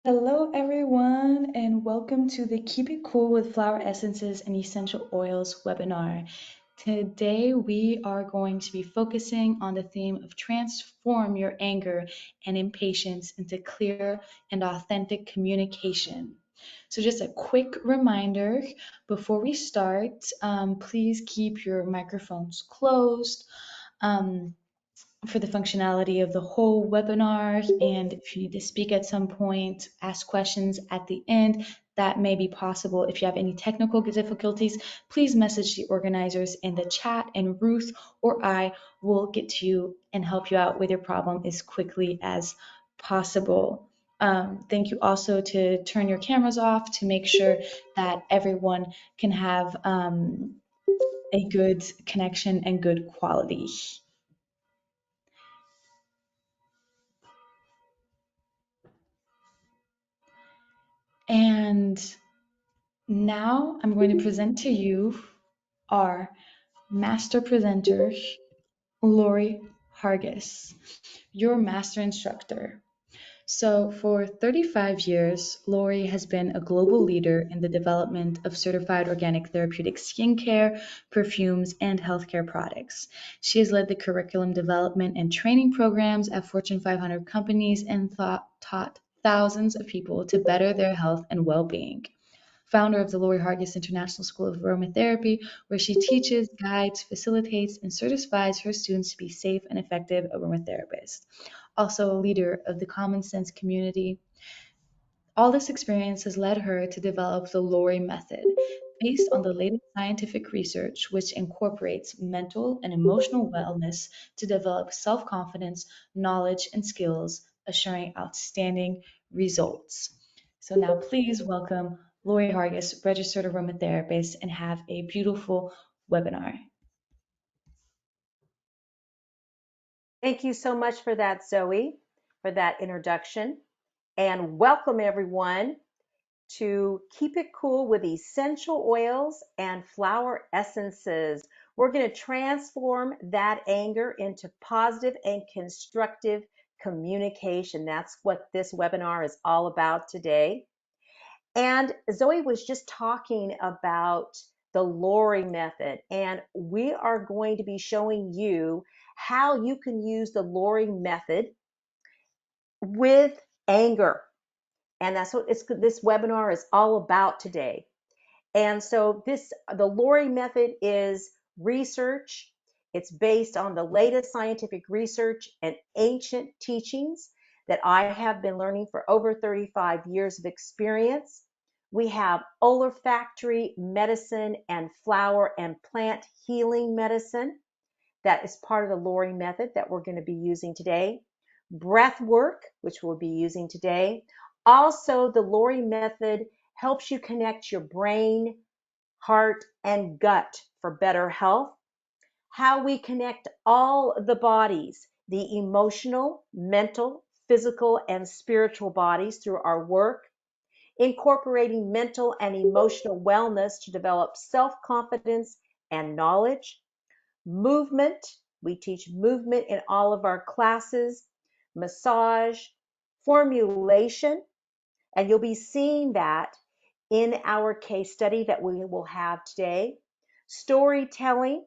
Hello, everyone, and welcome to the Keep It Cool with Flower Essences and Essential Oils webinar. Today, we are going to be focusing on the theme of transform your anger and impatience into clear and authentic communication. So, just a quick reminder before we start, please keep your microphones closed. Um, for the functionality of the whole webinar. And if you need to speak at some point, ask questions at the end, that may be possible. If you have any technical difficulties, please message the organizers in the chat, and Ruth or I will get to you and help you out with your problem as quickly as possible. Thank you also to turn your cameras off to make sure that everyone can have a good connection and good quality. And now I'm going to present to you our master presenter, Lorrie Hargis, your master instructor. So, for 35 years, Lorrie has been a global leader in the development of certified organic therapeutic skincare, perfumes, and healthcare products. She has led the curriculum development and training programs at Fortune 500 companies and taught thousands of people to better their health and well being. Founder of the Lori Hargis International School of Aromatherapy, where she teaches, guides, facilitates, and certifies her students to be safe and effective aromatherapists. Also a leader of the Common Sense community. All this experience has led her to develop the Lori method, based on the latest scientific research, which incorporates mental and emotional wellness to develop self confidence, knowledge, and skills, assuring outstanding results. So, now please welcome Lori Hargis, registered aromatherapist, and have a beautiful webinar. Thank you so much for that, Zoe, for that introduction. And welcome everyone to Keep It Cool with Essential Oils and Flower Essences. We're going to transform that anger into positive and constructive communication. That's what this webinar is all about today. And Zoe was just talking about the Lorrie method, and we are going to be showing you how you can use the Lorrie method with anger. And that's what this webinar is all about today. And so the Lorrie method is research. It's based on the latest scientific research and ancient teachings that I have been learning for over 35 years of experience. We have olfactory medicine and flower and plant healing medicine that is part of the Lorrie method that we're going to be using today. Breath work, which we'll be using today. Also, the Lorrie method helps you connect your brain, heart, and gut for better health. How we connect all the bodies, the emotional, mental, physical, and spiritual bodies through our work. Incorporating mental and emotional wellness to develop self-confidence and knowledge. Movement, we teach movement in all of our classes. Massage, formulation, and you'll be seeing that in our case study that we will have today. Storytelling,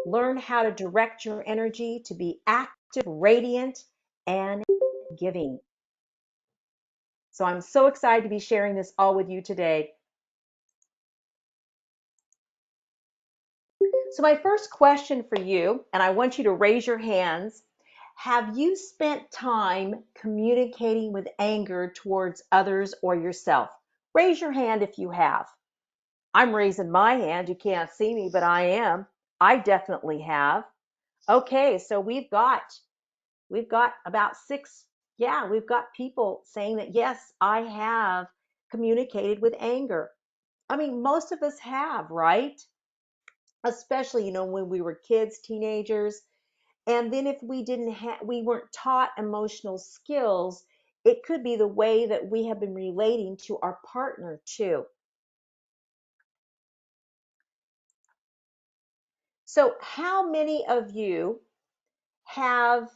learn how to direct your energy to be active, radiant, and giving. So I'm so excited to be sharing this all with you today. So my first question for you, and I want you to raise your hands, have you spent time communicating with anger towards others or yourself? Raise your hand if you have. I'm raising my hand. You can't see me, but I am. I definitely have. Okay, so we've got about six. Yeah, we've got people saying that yes, I have communicated with anger. I mean, most of us have, right? Especially, when we were kids, teenagers, and then if we weren't taught emotional skills, it could be the way that we have been relating to our partner too. So how many of you have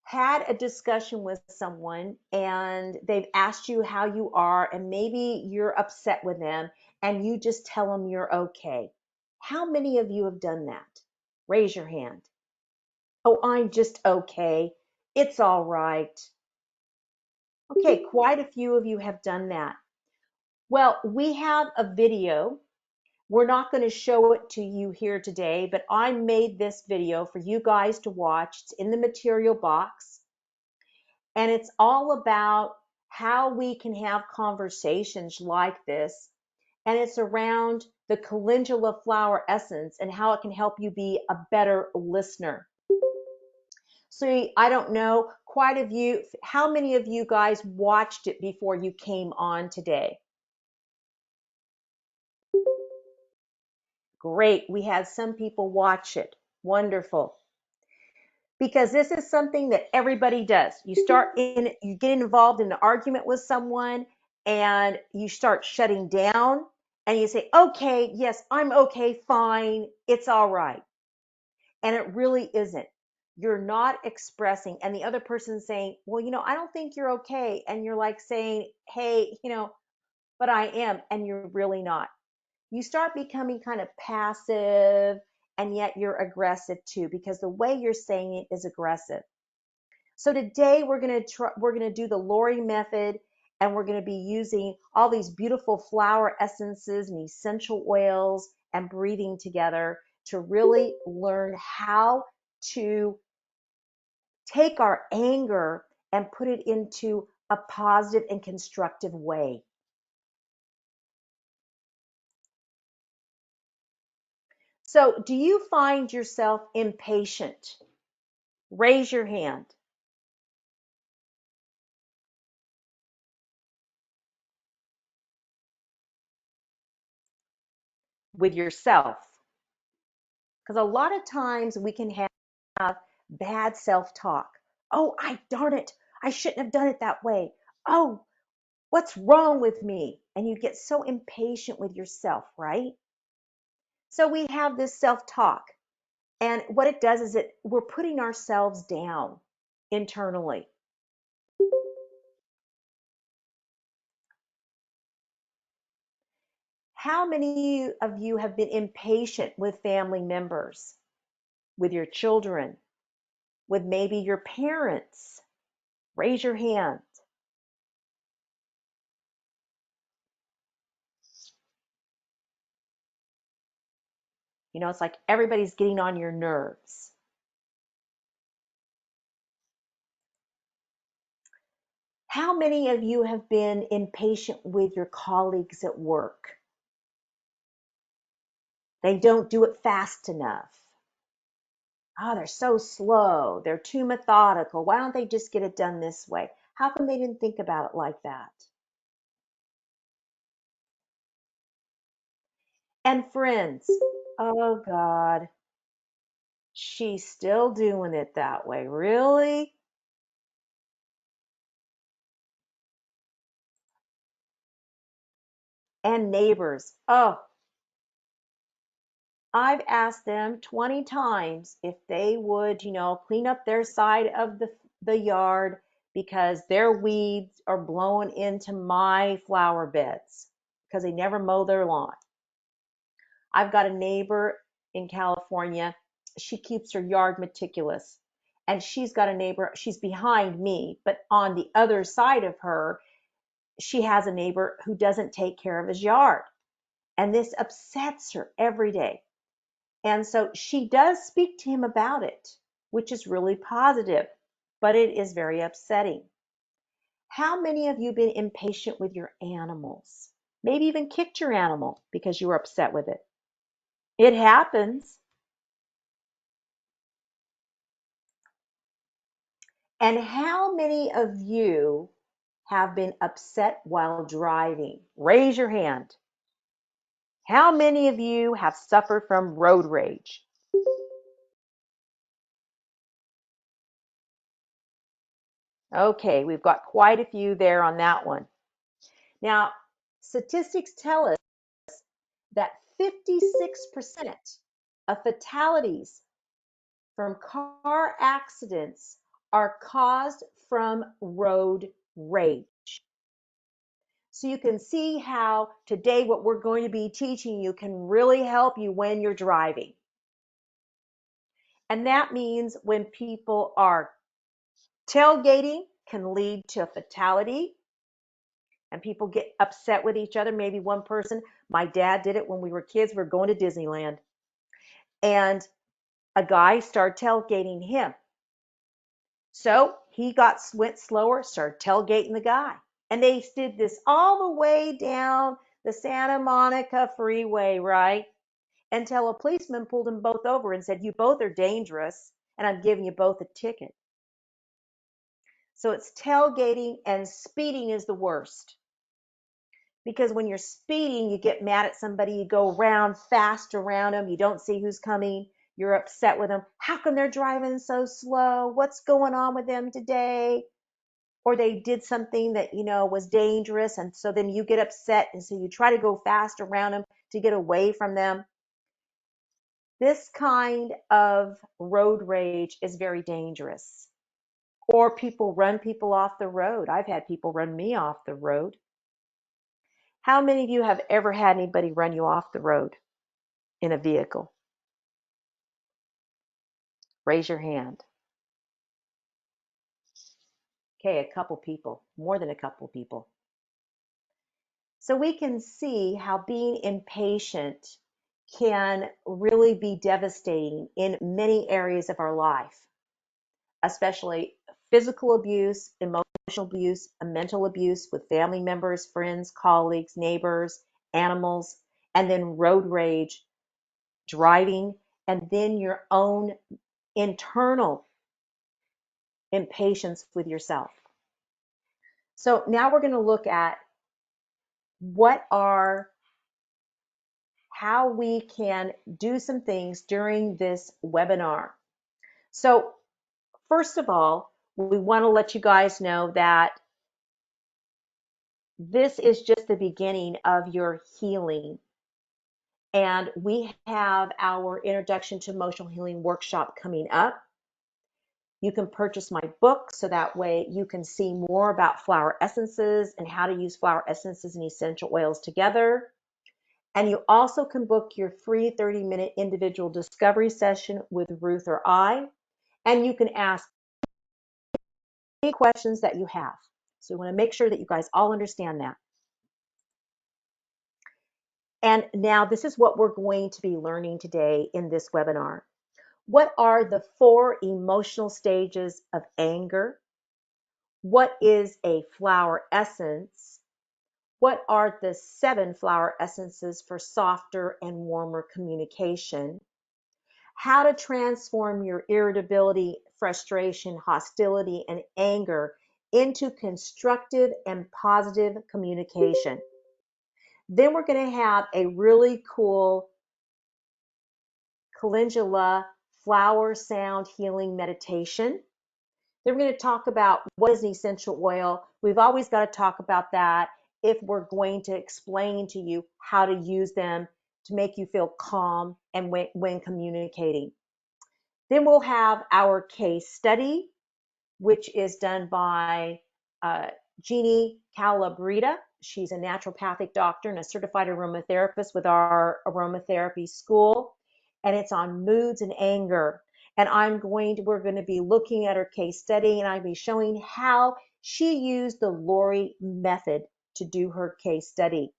had a discussion with someone and they've asked you how you are, and maybe you're upset with them and you just tell them you're okay? How many of you have done that? Raise your hand. Oh, I'm just okay. It's all right. Okay, quite a few of you have done that. Well, we have a video. We're not going to show it to you here today, but I made this video for you guys to watch. It's in the material box, and it's all about how we can have conversations like this. And it's around the calendula flower essence and how it can help you be a better listener. So I don't know, quite a few, how many of you guys watched it before you came on today? Great. We had some people watch it. Wonderful. Because this is something that everybody does. You get involved in an argument with someone and you start shutting down and you say, okay, yes, I'm okay, fine, it's all right. And it really isn't. You're not expressing, and the other person's saying, well, I don't think you're okay. And you're like saying, hey, but I am, and you're really not. You start becoming kind of passive, and yet you're aggressive too, because the way you're saying it is aggressive. So today we're going to do the Lorrie method, and we're going to be using all these beautiful flower essences and essential oils and breathing together to really learn how to take our anger and put it into a positive and constructive way. So, do you find yourself impatient? Raise your hand. With yourself. Because a lot of times we can have bad self talk. Oh, darn it. I shouldn't have done it that way. Oh, what's wrong with me? And you get so impatient with yourself, right? So we have this self talk. And what it does is we're putting ourselves down internally. How many of you have been impatient with family members, with your children, with maybe your parents? Raise your hand. It's like everybody's getting on your nerves. How many of you have been impatient with your colleagues at work? They don't do it fast enough. Oh, they're so slow. They're too methodical. Why don't they just get it done this way? How come they didn't think about it like that? And friends, oh God, she's still doing it that way. Really? And neighbors. Oh, I've asked them 20 times if they would, clean up their side of the yard because their weeds are blowing into my flower beds because they never mow their lawn. I've got a neighbor in California. She keeps her yard meticulous. And she's got a neighbor, she's behind me, but on the other side of her, she has a neighbor who doesn't take care of his yard. And this upsets her every day. And so she does speak to him about it, which is really positive, but it is very upsetting. How many of you have been impatient with your animals? Maybe even kicked your animal because you were upset with it. It happens. And how many of you have been upset while driving? Raise your hand. How many of you have suffered from road rage? Okay, we've got quite a few there on that one. Now, statistics tell us that 56% of fatalities from car accidents are caused from road rage. So you can see how today what we're going to be teaching you can really help you when you're driving. And that means when people are tailgating can lead to a fatality and people get upset with each other. Maybe one person, my dad did it when we were kids, we were going to Disneyland. And a guy started tailgating him. So he went slower, started tailgating the guy. And they did this all the way down the Santa Monica freeway, right? Until a policeman pulled them both over and said, "You both are dangerous, and I'm giving you both a ticket." So it's tailgating, and speeding is the worst. Because when you're speeding, you get mad at somebody, you go around fast around them, you don't see who's coming, you're upset with them. How come they're driving so slow? What's going on with them today? Or they did something that, was dangerous. And so then you get upset. And so you try to go fast around them to get away from them. This kind of road rage is very dangerous. Or people run people off the road. I've had people run me off the road. How many of you have ever had anybody run you off the road in a vehicle? Raise your hand. Okay, a couple people, more than a couple people. So we can see how being impatient can really be devastating in many areas of our life, especially physical abuse, emotional abuse, and mental abuse with family members, friends, colleagues, neighbors, animals, and then road rage, driving, and then your own internal impatience with yourself. So now we're going to look at how we can do some things during this webinar. So first of all, we want to let you guys know that this is just the beginning of your healing. And we have our Introduction to Emotional Healing workshop coming up. You can purchase my book so that way you can see more about flower essences and how to use flower essences and essential oils together. And you also can book your free 30-minute individual discovery session with Ruth or I. And you can ask any questions that you have. So we want to make sure that you guys all understand that. And now this is what we're going to be learning today in this webinar. What are the 4 emotional stages of anger? What is a flower essence? What are the 7 flower essences for softer and warmer communication? How to transform your irritability, frustration, hostility, and anger into constructive and positive communication. Then we're going to have a really cool Calendula flower sound healing meditation. Then we're going to talk about what is an essential oil. We've always got to talk about that if we're going to explain to you how to use them to make you feel calm and when communicating. Then we'll have our case study, which is done by Jeanne Calabretta. She's a naturopathic doctor and a certified aromatherapist with our aromatherapy school, and it's on moods and anger. And we're going to be looking at her case study, and I'll be showing how she used the Lorrie method to do her case study.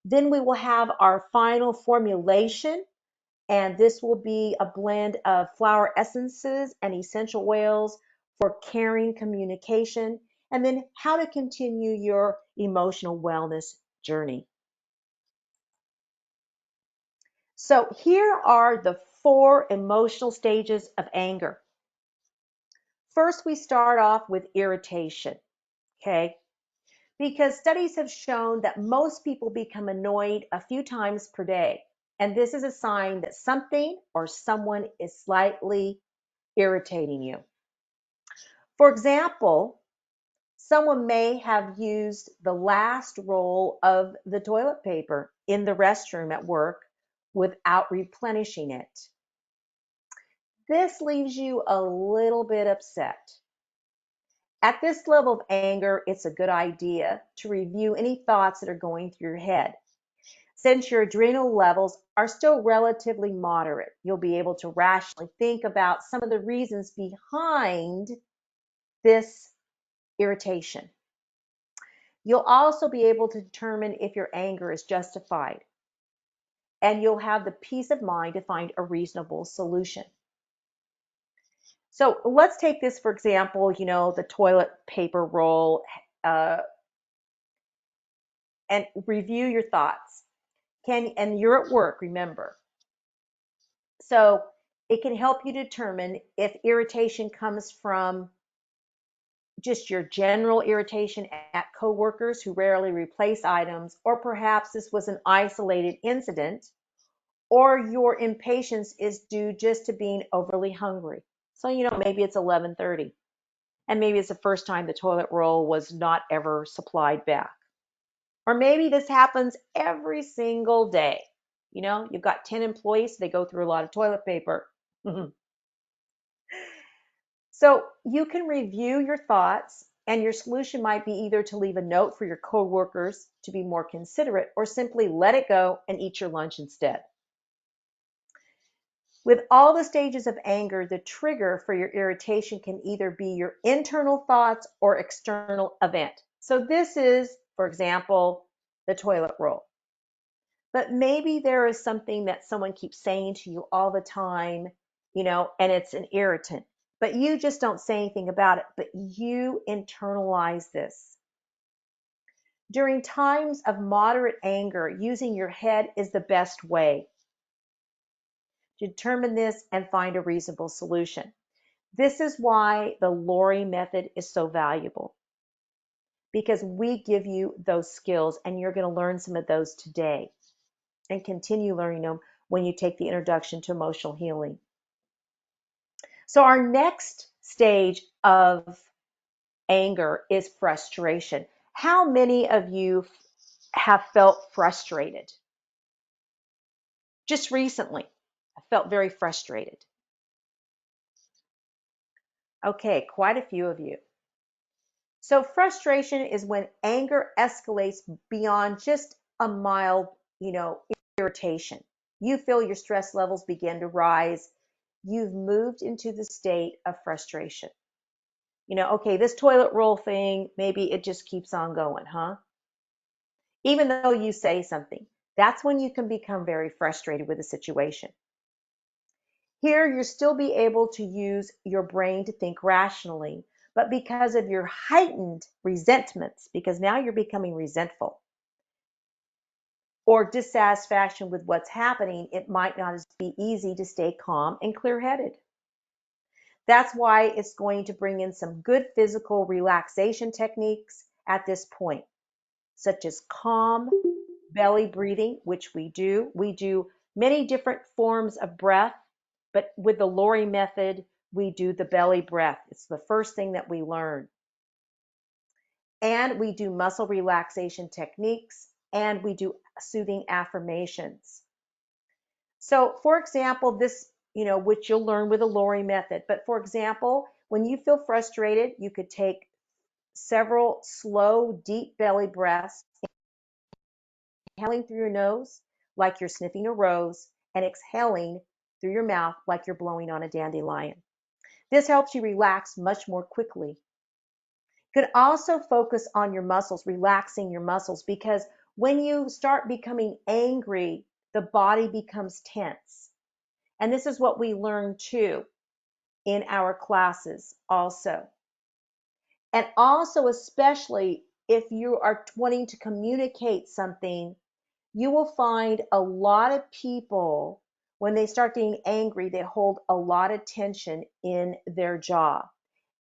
Then we will have our final formulation, and this will be a blend of flower essences and essential oils for caring communication, and then how to continue your emotional wellness journey. So here are the 4 emotional stages of anger. First, we start off with irritation, okay? Because studies have shown that most people become annoyed a few times per day. And this is a sign that something or someone is slightly irritating you. For example, someone may have used the last roll of the toilet paper in the restroom at work without replenishing it. this leaves you a little bit upset. At this level of anger, it's a good idea to review any thoughts that are going through your head. Since your adrenal levels are still relatively moderate, you'll be able to rationally think about some of the reasons behind this irritation. You'll also be able to determine if your anger is justified, and you'll have the peace of mind to find a reasonable solution. So let's take this, for example, the toilet paper roll, and review your thoughts. And you're at work, remember. So it can help you determine if irritation comes from just your general irritation at coworkers who rarely replace items, or perhaps this was an isolated incident, or your impatience is due just to being overly hungry. So, maybe it's 11:30 and maybe it's the first time the toilet roll was not ever supplied back. Or maybe this happens every single day. You've got 10 employees, so they go through a lot of toilet paper. So you can review your thoughts, and your solution might be either to leave a note for your coworkers to be more considerate, or simply let it go and eat your lunch instead. With all the stages of anger, the trigger for your irritation can either be your internal thoughts or external event. So this is, for example, the toilet roll. But maybe there is something that someone keeps saying to you all the time, and it's an irritant, but you just don't say anything about it, but you internalize this. During times of moderate anger, using your head is the best way to determine this and find a reasonable solution. This is why the Lorrie method is so valuable, because we give you those skills, and you're going to learn some of those today and continue learning them when you take the introduction to emotional healing. So our next stage of anger is frustration. How many of you have felt frustrated? Just recently, I felt very frustrated. Okay, quite a few of you. So frustration is when anger escalates beyond just a mild, irritation. You feel your stress levels begin to rise. You've moved into the state of frustration. Okay, this toilet roll thing, maybe it just keeps on going, huh? Even though you say something, that's when you can become very frustrated with a situation. Here, you'll still be able to use your brain to think rationally, but because of your heightened resentments, because now you're becoming resentful or dissatisfaction with what's happening, it might not be easy to stay calm and clear-headed. That's why it's going to bring in some good physical relaxation techniques at this point, such as calm belly breathing, which we do. We do many different forms of breath, but with the Lorrie method, we do the belly breath. It's the first thing that we learn. And we do muscle relaxation techniques, and we do soothing affirmations. So, for example, this, which you'll learn with the Lorrie method. But for example, when you feel frustrated, you could take several slow, deep belly breaths, inhaling through your nose like you're sniffing a rose, and exhaling through your mouth like you're blowing on a dandelion. This helps you relax much more quickly. You can also focus on your muscles, relaxing your muscles, because when you start becoming angry, the body becomes tense. And this is what we learn too in our classes also. And also, especially if you are wanting to communicate something, you will find a lot of people, when they start getting angry, they hold a lot of tension in their jaw.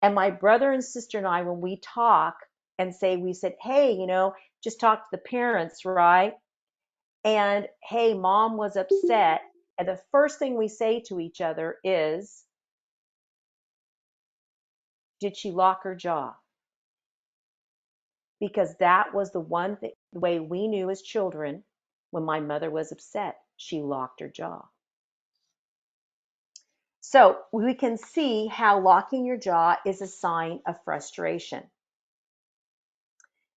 And my brother and sister and I, when we talk and we said, hey, just talk to the parents, right? And hey, mom was upset. And the first thing we say to each other is, did she lock her jaw? Because that was the one thing, the way we knew as children, when my mother was upset, she locked her jaw. So we can see how locking your jaw is a sign of frustration.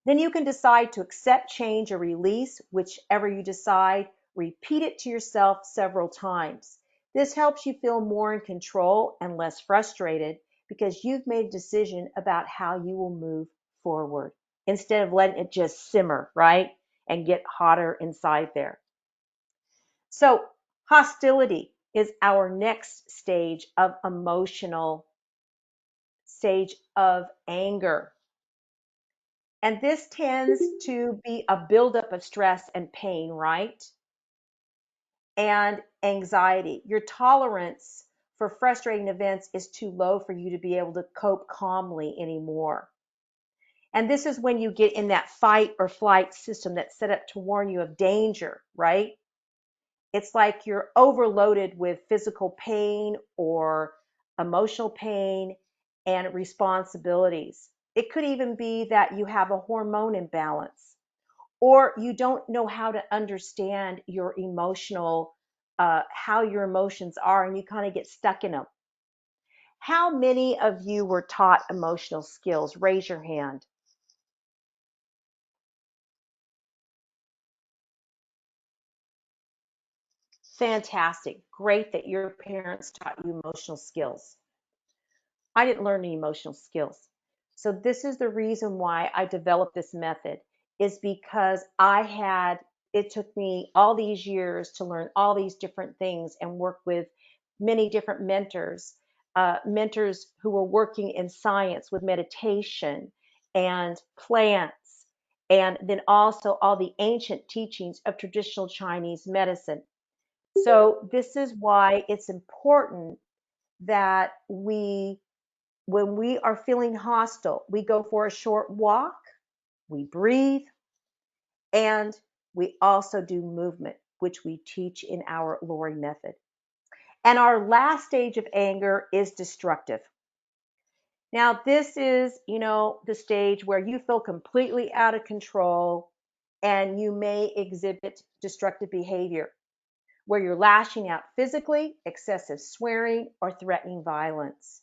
Then you can decide to accept change or release, whichever you decide. Repeat it to yourself several times. This helps you feel more in control and less frustrated because you've made a decision about how you will move forward instead of letting it just simmer, right? And get hotter inside there. So, hostility is our next stage of anger. And this tends to be a buildup of stress and pain, right? And anxiety. Your tolerance for frustrating events is too low for you to be able to cope calmly anymore. And this is when you get in that fight or flight system that's set up to warn you of danger, right? It's like you're overloaded with physical pain or emotional pain and responsibilities. It could even be that you have a hormone imbalance or you don't know how to understand your how your emotions are, and you kind of get stuck in them. How many of you were taught emotional skills? Raise your hand. Fantastic. Great that your parents taught you emotional skills. I didn't learn any emotional skills. So this is the reason why I developed this method is because it took me all these years to learn all these different things and work with many different mentors who were working in science with meditation and plants, and then also all the ancient teachings of traditional Chinese medicine. So this is why it's important that when we are feeling hostile, we go for a short walk, we breathe, and we also do movement, which we teach in our Lorrie method. And our last stage of anger is destructive. Now, this is, the stage where you feel completely out of control and you may exhibit destructive behavior, where you're lashing out physically, excessive swearing, or threatening violence.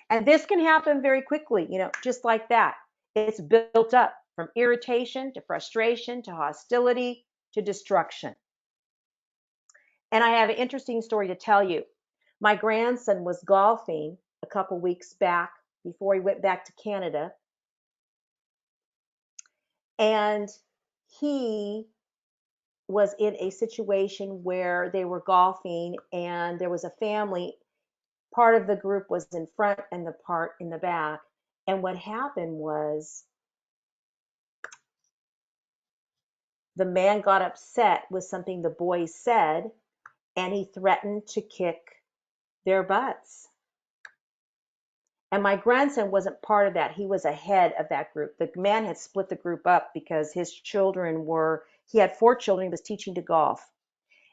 And this can happen very quickly, just like that. It's built up from irritation to frustration to hostility to destruction. And I have an interesting story to tell you. My grandson was golfing a couple weeks back before he went back to Canada. And he was in a situation where they were golfing and there was a family. Part of the group was in front and the part in the back. And what happened was the man got upset with something the boys said, and he threatened to kick their butts. And my grandson wasn't part of that. He was ahead of that group. The man had split the group up because he had 4 children he was teaching to golf.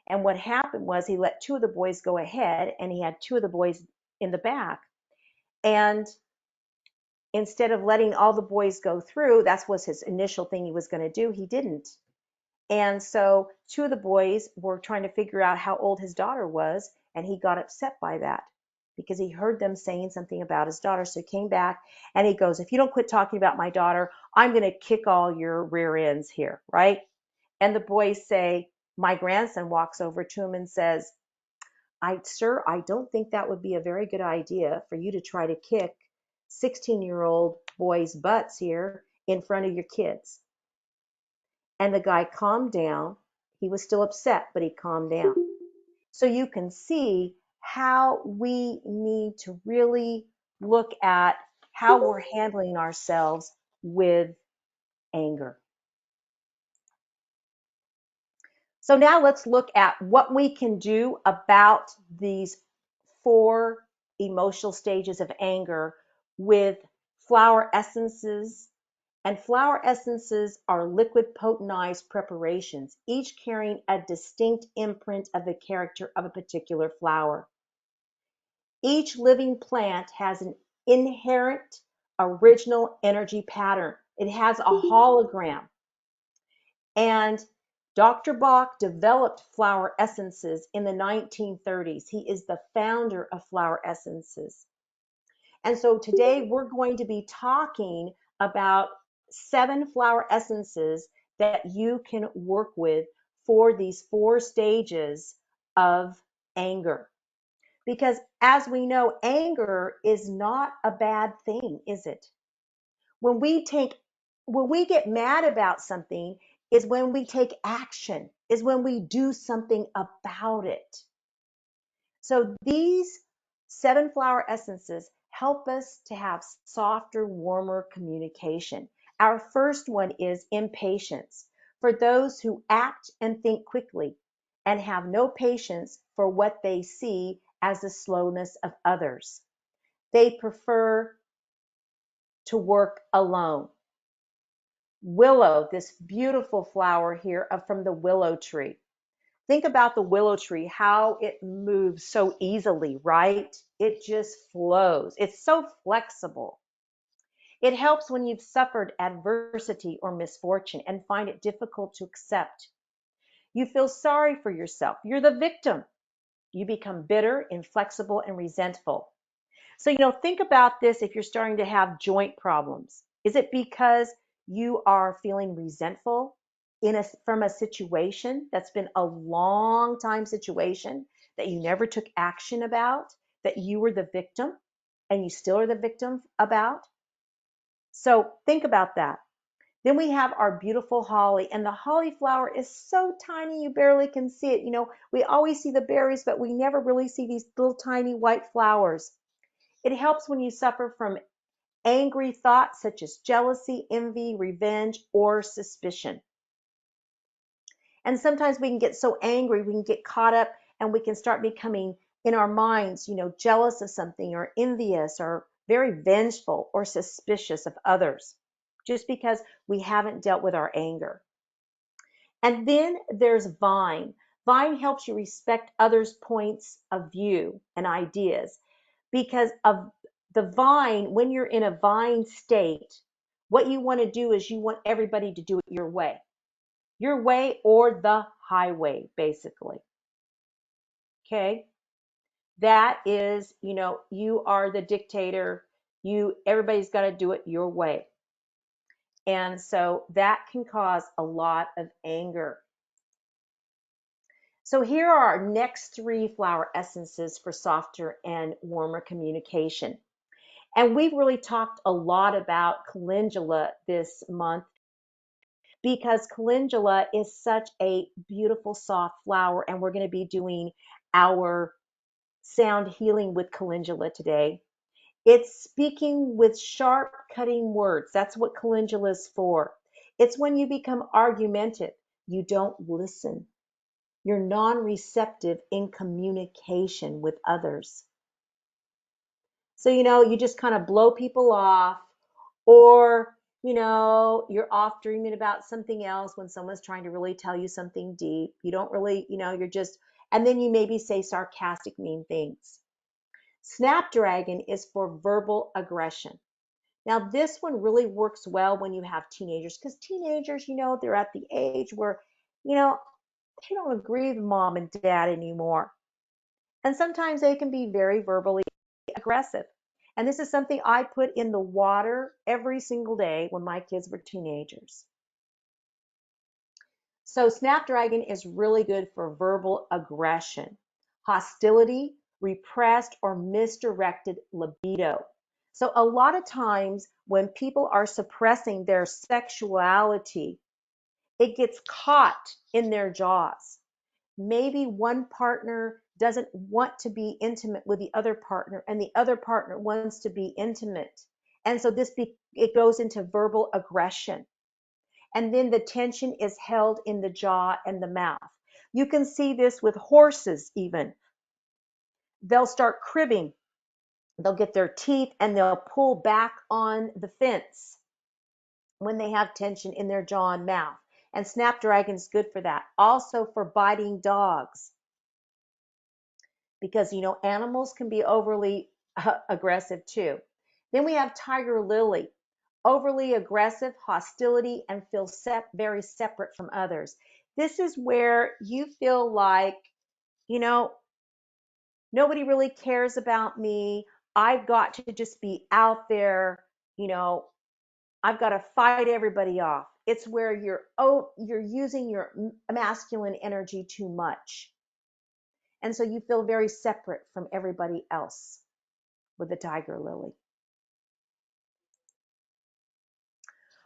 And what happened was he let 2 of the boys go ahead and he had 2 of the boys in the back. And instead of letting all the boys go through, that was his initial thing he was going to do, he didn't. And so 2 of the boys were trying to figure out how old his daughter was, and he got upset by that because he heard them saying something about his daughter. So he came back and he goes, if you don't quit talking about my daughter, I'm going to kick all your rear ends here, right? And the boys say, my grandson walks over to him and says, Sir, I don't think that would be a very good idea for you to try to kick 16-year-old boys' butts here in front of your kids. And the guy calmed down. He was still upset, but he calmed down. So you can see how we need to really look at how we're handling ourselves with anger. So now let's look at what we can do about these 4 emotional stages of anger with flower essences. And flower essences are liquid potentized preparations, each carrying a distinct imprint of the character of a particular flower. Each living plant has an inherent original energy pattern. It has a hologram. And Dr. Bach developed flower essences in the 1930s. He is the founder of flower essences. And so today we're going to be talking about 7 flower essences that you can work with for these 4 stages of anger. Because as we know, anger is not a bad thing, is it? When we get mad about something is when we take action, is when we do something about it. So these 7 flower essences help us to have softer, warmer communication. Our first one is impatience, for those who act and think quickly and have no patience for what they see as the slowness of others. They prefer to work alone. Willow, this beautiful flower here from the willow tree. Think about the willow tree, how it moves so easily, right? It just flows. It's so flexible. It helps when you've suffered adversity or misfortune and find it difficult to accept. You feel sorry for yourself. You're the victim. You become bitter, inflexible, and resentful. So, think about this if you're starting to have joint problems. Is it because you are feeling resentful from a situation that's been a long time situation that you never took action about, that you were the victim and you still are the victim about? So think about that. Then we have our beautiful holly, and the holly flower is so tiny you barely can see it. We always see the berries, but we never really see these little tiny white flowers. It helps when you suffer from angry thoughts such as jealousy, envy, revenge, or suspicion. And sometimes we can get so angry, we can get caught up and we can start becoming in our minds, jealous of something or envious or very vengeful or suspicious of others just because we haven't dealt with our anger. And then there's vine. Vine helps you respect others' points of view and ideas because of the vine. When you're in a vine state, what you want to do is you want everybody to do it your way or the highway, basically. Okay. That is, you are the dictator. Everybody's got to do it your way. And so that can cause a lot of anger. So here are our next 3 flower essences for softer and warmer communication. And we've really talked a lot about calendula this month because calendula is such a beautiful soft flower, and we're going to be doing our sound healing with calendula today. It's speaking with sharp cutting words. That's what calendula is for. It's when you become argumentative. You don't listen. You're non-receptive in communication with others. So, you just kind of blow people off, or, you're off dreaming about something else when someone's trying to really tell you something deep. You don't really, you're just, and then you maybe say sarcastic, mean things. Snapdragon is for verbal aggression. Now, this one really works well when you have teenagers because teenagers, they're at the age where, they don't agree with mom and dad anymore. And sometimes they can be very verbally aggressive. And this is something I put in the water every single day when my kids were teenagers. So Snapdragon is really good for verbal aggression, hostility, repressed or misdirected libido. So a lot of times when people are suppressing their sexuality, it gets caught in their jaws. Maybe one partner doesn't want to be intimate with the other partner and the other partner wants to be intimate. And so it goes into verbal aggression. And then the tension is held in the jaw and the mouth. You can see this with horses even. They'll start cribbing. They'll get their teeth and they'll pull back on the fence when they have tension in their jaw and mouth. And Snapdragon is good for that. Also for biting dogs. Because animals can be overly aggressive too. Then we have tiger lily, overly aggressive, hostility, and feel very separate from others. This is where you feel like, you know, nobody really cares about me. I've got to just be out there, you know, I've got to fight everybody off. It's where you're using your masculine energy too much. And so you feel very separate from everybody else with the tiger lily.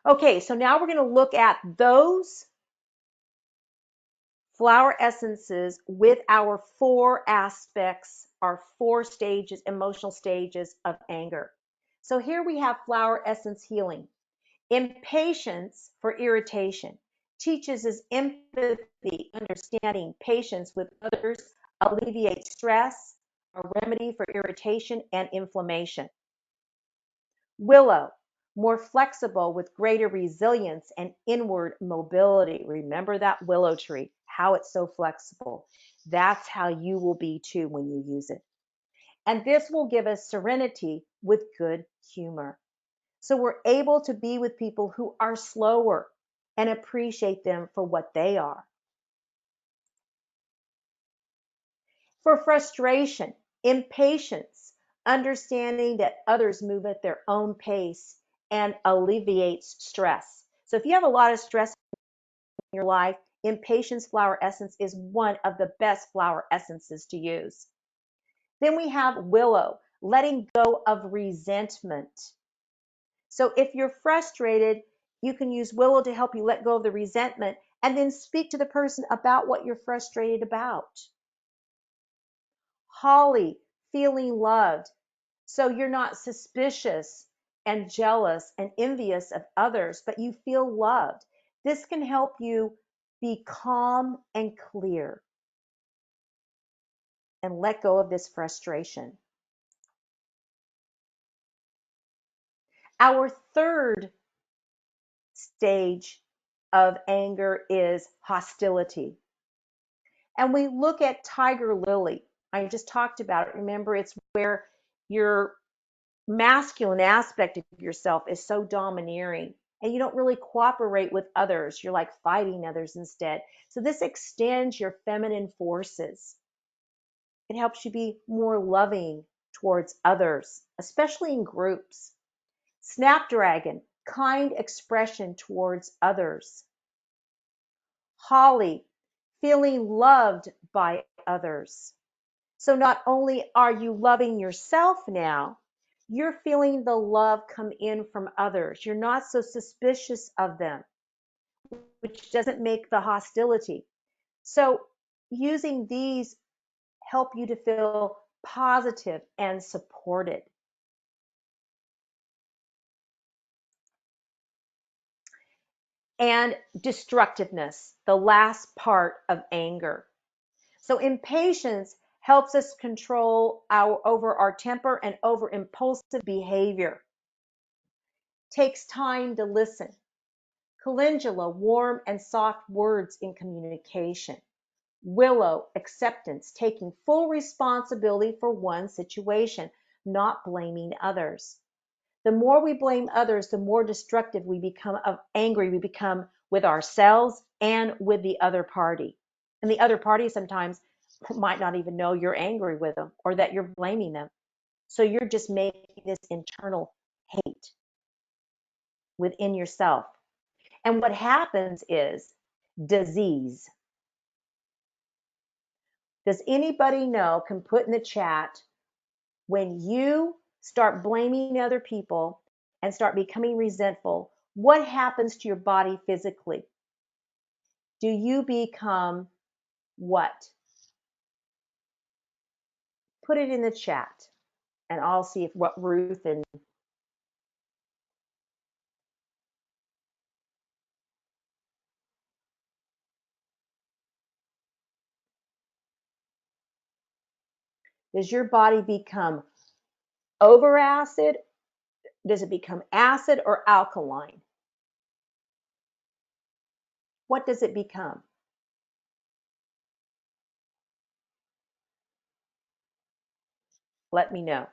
Okay, so now we're going to look at those flower essences with our 4 aspects, our 4 stages, emotional stages of anger. So here we have flower essence healing. Impatience for irritation teaches us empathy, understanding, patience with others, alleviates stress, a remedy for irritation and inflammation. Willow, more flexible with greater resilience and inward mobility. Remember that willow tree, how it's so flexible. That's how you will be too when you use it. And this will give us serenity with good humor. So we're able to be with people who are slower and appreciate them for what they are. For frustration, impatience, understanding that others move at their own pace and alleviates stress. So if you have a lot of stress in your life, impatience flower essence is one of the best flower essences to use. Then we have willow, letting go of resentment. So if you're frustrated, you can use willow to help you let go of the resentment and then speak to the person about what you're frustrated about. Holly, feeling loved. So you're not suspicious and jealous and envious of others, but you feel loved. This can help you be calm and clear and let go of this frustration. Our third stage of anger is hostility. And we look at tiger lily. I just talked about it. Remember, it's where your masculine aspect of yourself is so domineering and you don't really cooperate with others. You're like fighting others instead. So this extends your feminine forces. It helps you be more loving towards others, especially in groups. Snapdragon, kind expression towards others. Holly, feeling loved by others. So not only are you loving yourself now, you're feeling the love come in from others. You're not so suspicious of them, which doesn't make the hostility. So using these help you to feel positive and supported. And destructiveness, the last part of anger. So impatience helps us control over our temper and over impulsive behavior. Takes time to listen. Calendula, warm and soft words in communication. Willow, acceptance, taking full responsibility for one situation, not blaming others. The more we blame others, the more destructive we become, of angry we become with ourselves and with the other party. And the other party sometimes might not even know you're angry with them or that you're blaming them. So you're just making this internal hate within yourself. And what happens is disease. Does anybody know, can put in the chat, when you start blaming other people and start becoming resentful, what happens to your body physically? Do you become what? Put it in the chat and I'll see if what Ruth and does your body become over acid? Does it become acid or alkaline? What does it become? Let me know.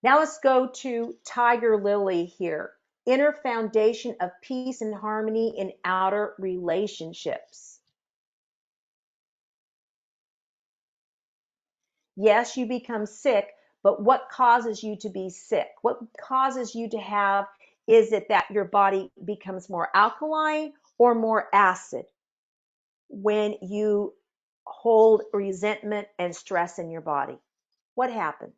Now let's go to Tiger Lily here. inner foundation of peace and harmony in outer relationships. Yes, you become sick, but what causes you to be sick? What causes you to have, is it that your body becomes more alkaline or more acid when you hold resentment and stress in your body? What happens?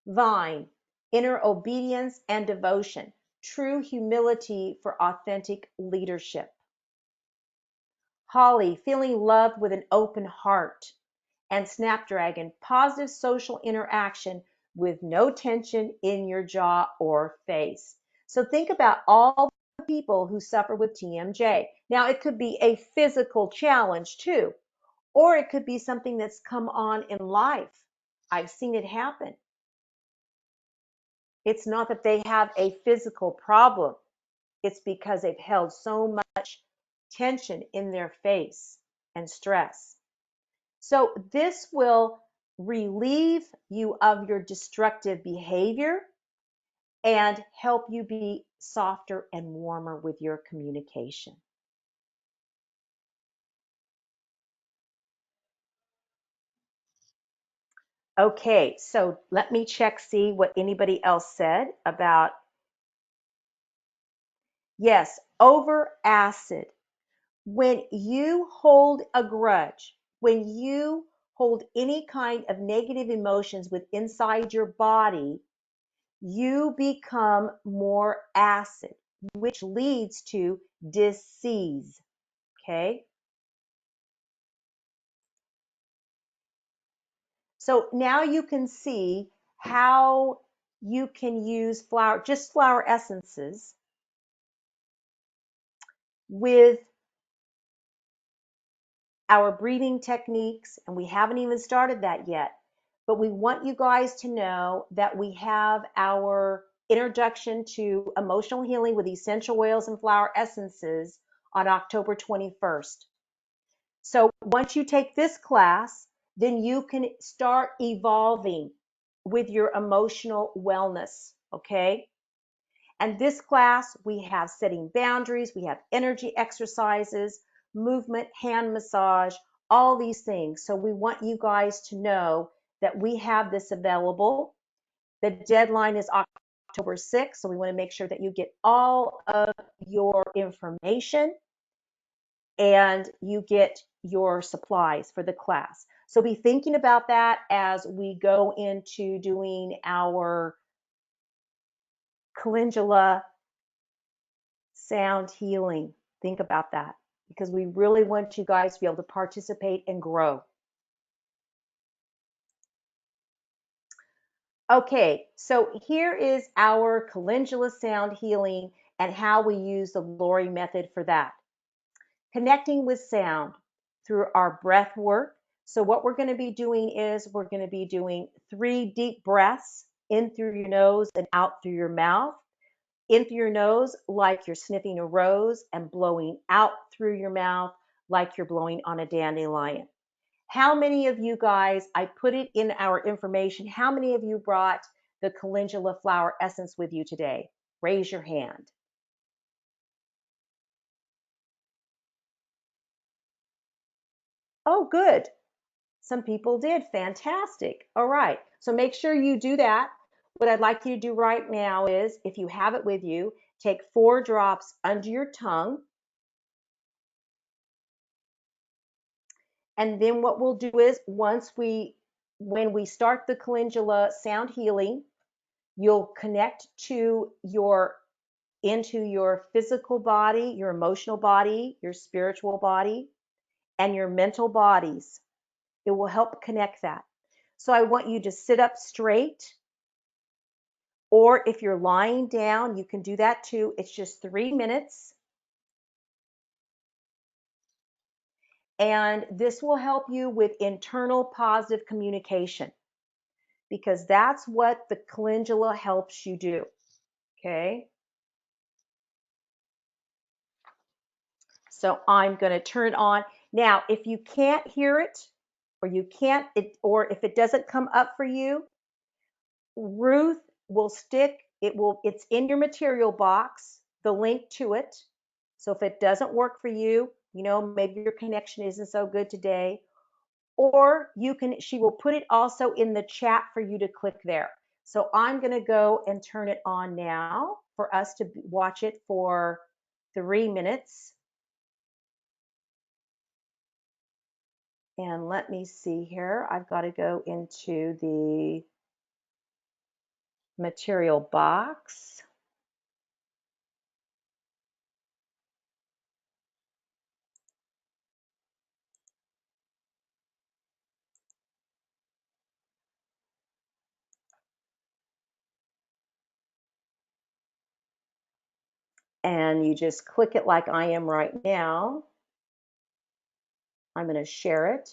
Vine, inner obedience and devotion, true humility for authentic leadership. Holly, feeling loved with an open heart. And Snapdragon, positive social interaction with no tension in your jaw or face. So think about all the people who suffer with TMJ. Now, it could be a physical challenge too, or it could be something that's come on in life. I've seen it happen. It's not that they have a physical problem. It's because they've held so much tension in their face and stress. So this will relieve you of your destructive behavior and help you be softer and warmer with your communication. Okay, so let me see what anybody else said about, yes, over acid. When you hold a grudge, when you hold any kind of negative emotions with inside your body, you become more acid, which leads to disease. Okay. So now you can see how you can use flower essences with our breathing techniques, and we haven't even started that yet. But we want you guys to know that we have our introduction to emotional healing with essential oils and flower essences on October 21st. So once you take this class, then you can start evolving with your emotional wellness, okay? And this class, we have setting boundaries, we have energy exercises, movement, hand massage, all these things. So we want you guys to know that we have this available. The deadline is October 6th, so we want to make sure that you get all of your information and you get your supplies for the class. So be thinking about that as we go into doing our calendula sound healing. Think about that because we really want you guys to be able to participate and grow. Okay, so here is our calendula sound healing and how we use the Lorrie method for that. Connecting with sound through our breath work. So what we're going to be doing is we're going to be doing 3 deep breaths in through your nose and out through your mouth. In through your nose like you're sniffing a rose, and blowing out through your mouth like you're blowing on a dandelion. How many of you guys, I put it in our information, how many of you brought the calendula flower essence with you today? Raise your hand. Oh, good. Some people did. Fantastic. All right. So make sure you do that. What I'd like you to do right now is, if you have it with you, take 4 drops under your tongue. And then what we'll do is when we start the calendula sound healing, you'll connect into your physical body, your emotional body, your spiritual body, and your mental bodies. It will help connect that. So I want you to sit up straight, or if you're lying down, you can do that too. It's just 3 minutes. And this will help you with internal positive communication, because that's what the calendula helps you do. Okay. So I'm going to turn on. Now, if you can't hear it, or if it doesn't come up for you, Ruth will stick It's in your material box, the link to it. So if it doesn't work for you, maybe your connection isn't so good today, or she will put it also in the chat for you to click there. So I'm going to go and turn it on now for us to watch it for 3 minutes. And let me see here. I've got to go into the material box. And you just click it like I am right now. I'm going to share it.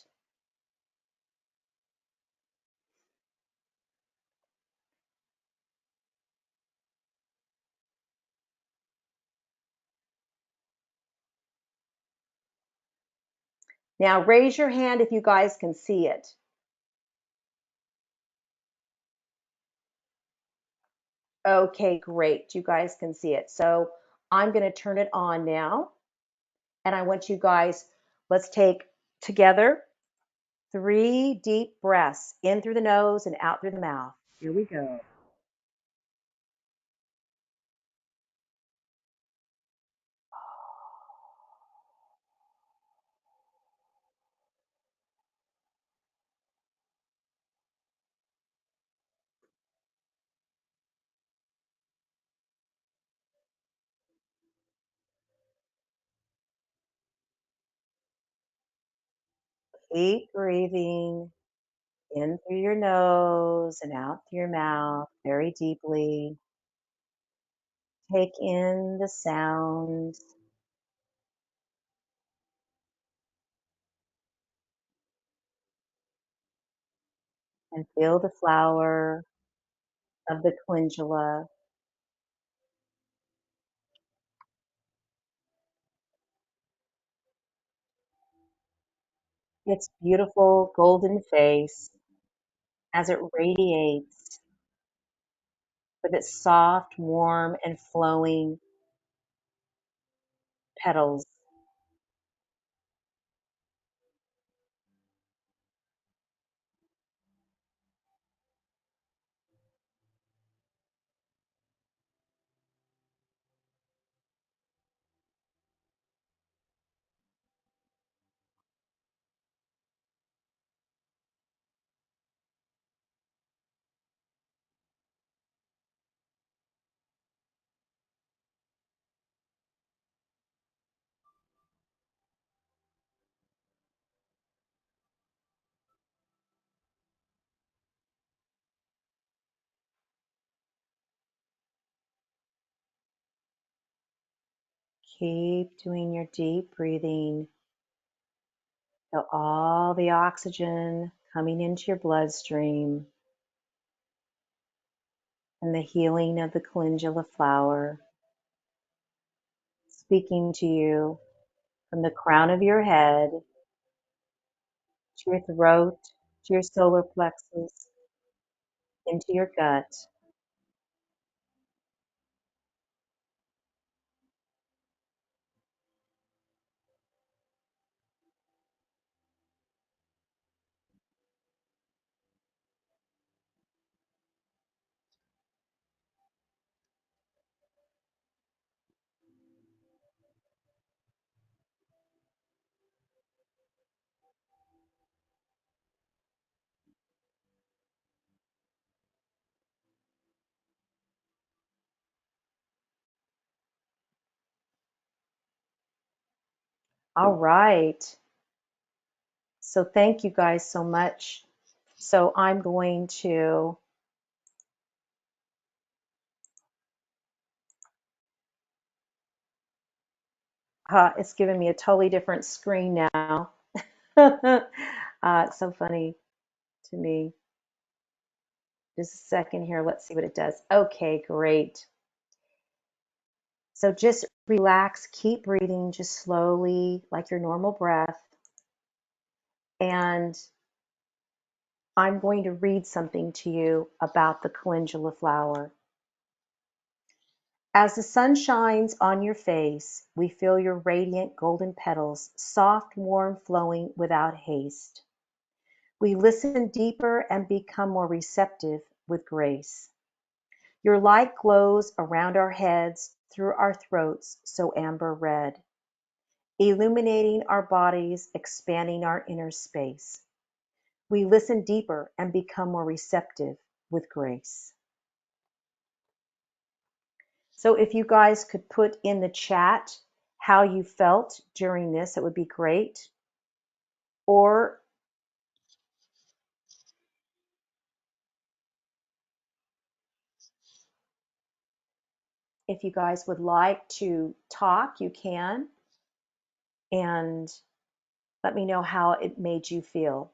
Now raise your hand if you guys can see it. Okay, great. You guys can see it. So I'm going to turn it on now. And I want you guys, let's take together 3 deep breaths in through the nose and out through the mouth. Here we go. Keep breathing in through your nose and out through your mouth very deeply. Take in the sounds and feel the flower of the calendula. Its beautiful golden face as it radiates with its soft, warm, and flowing petals. Keep doing your deep breathing. Feel all the oxygen coming into your bloodstream and the healing of the calendula flower speaking to you from the crown of your head to your throat, to your solar plexus, into your gut. All right. So thank you guys so much. So I'm going to it's giving me a totally different screen now. It's so funny to me. Just a second here. Let's see what it does. Okay, great. So just relax, keep breathing just slowly, like your normal breath. And I'm going to read something to you about the calendula flower. As the sun shines on your face, we feel your radiant golden petals, soft, warm, flowing without haste. We listen deeper and become more receptive with grace. Your light glows around our heads, through our throats, so amber red, illuminating our bodies, expanding our inner space. We listen deeper and become more receptive with grace. So if you guys could put in the chat how you felt during this, it would be great. Or if you guys would like to talk, you can, and let me know how it made you feel.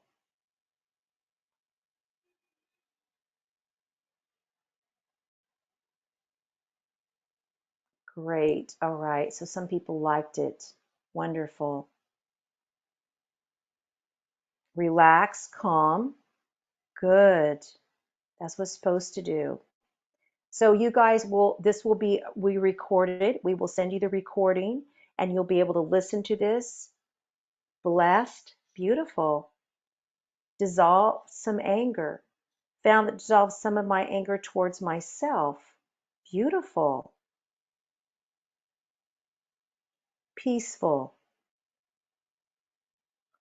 Great. All right. So some people liked it. Wonderful. Relax, calm. Good. That's what's supposed to do. So you guys will, this will be, we recorded it. We will send you the recording and you'll be able to listen to this. Blessed. Beautiful. Dissolve some anger. Found that dissolves some of my anger towards myself. Beautiful. Peaceful.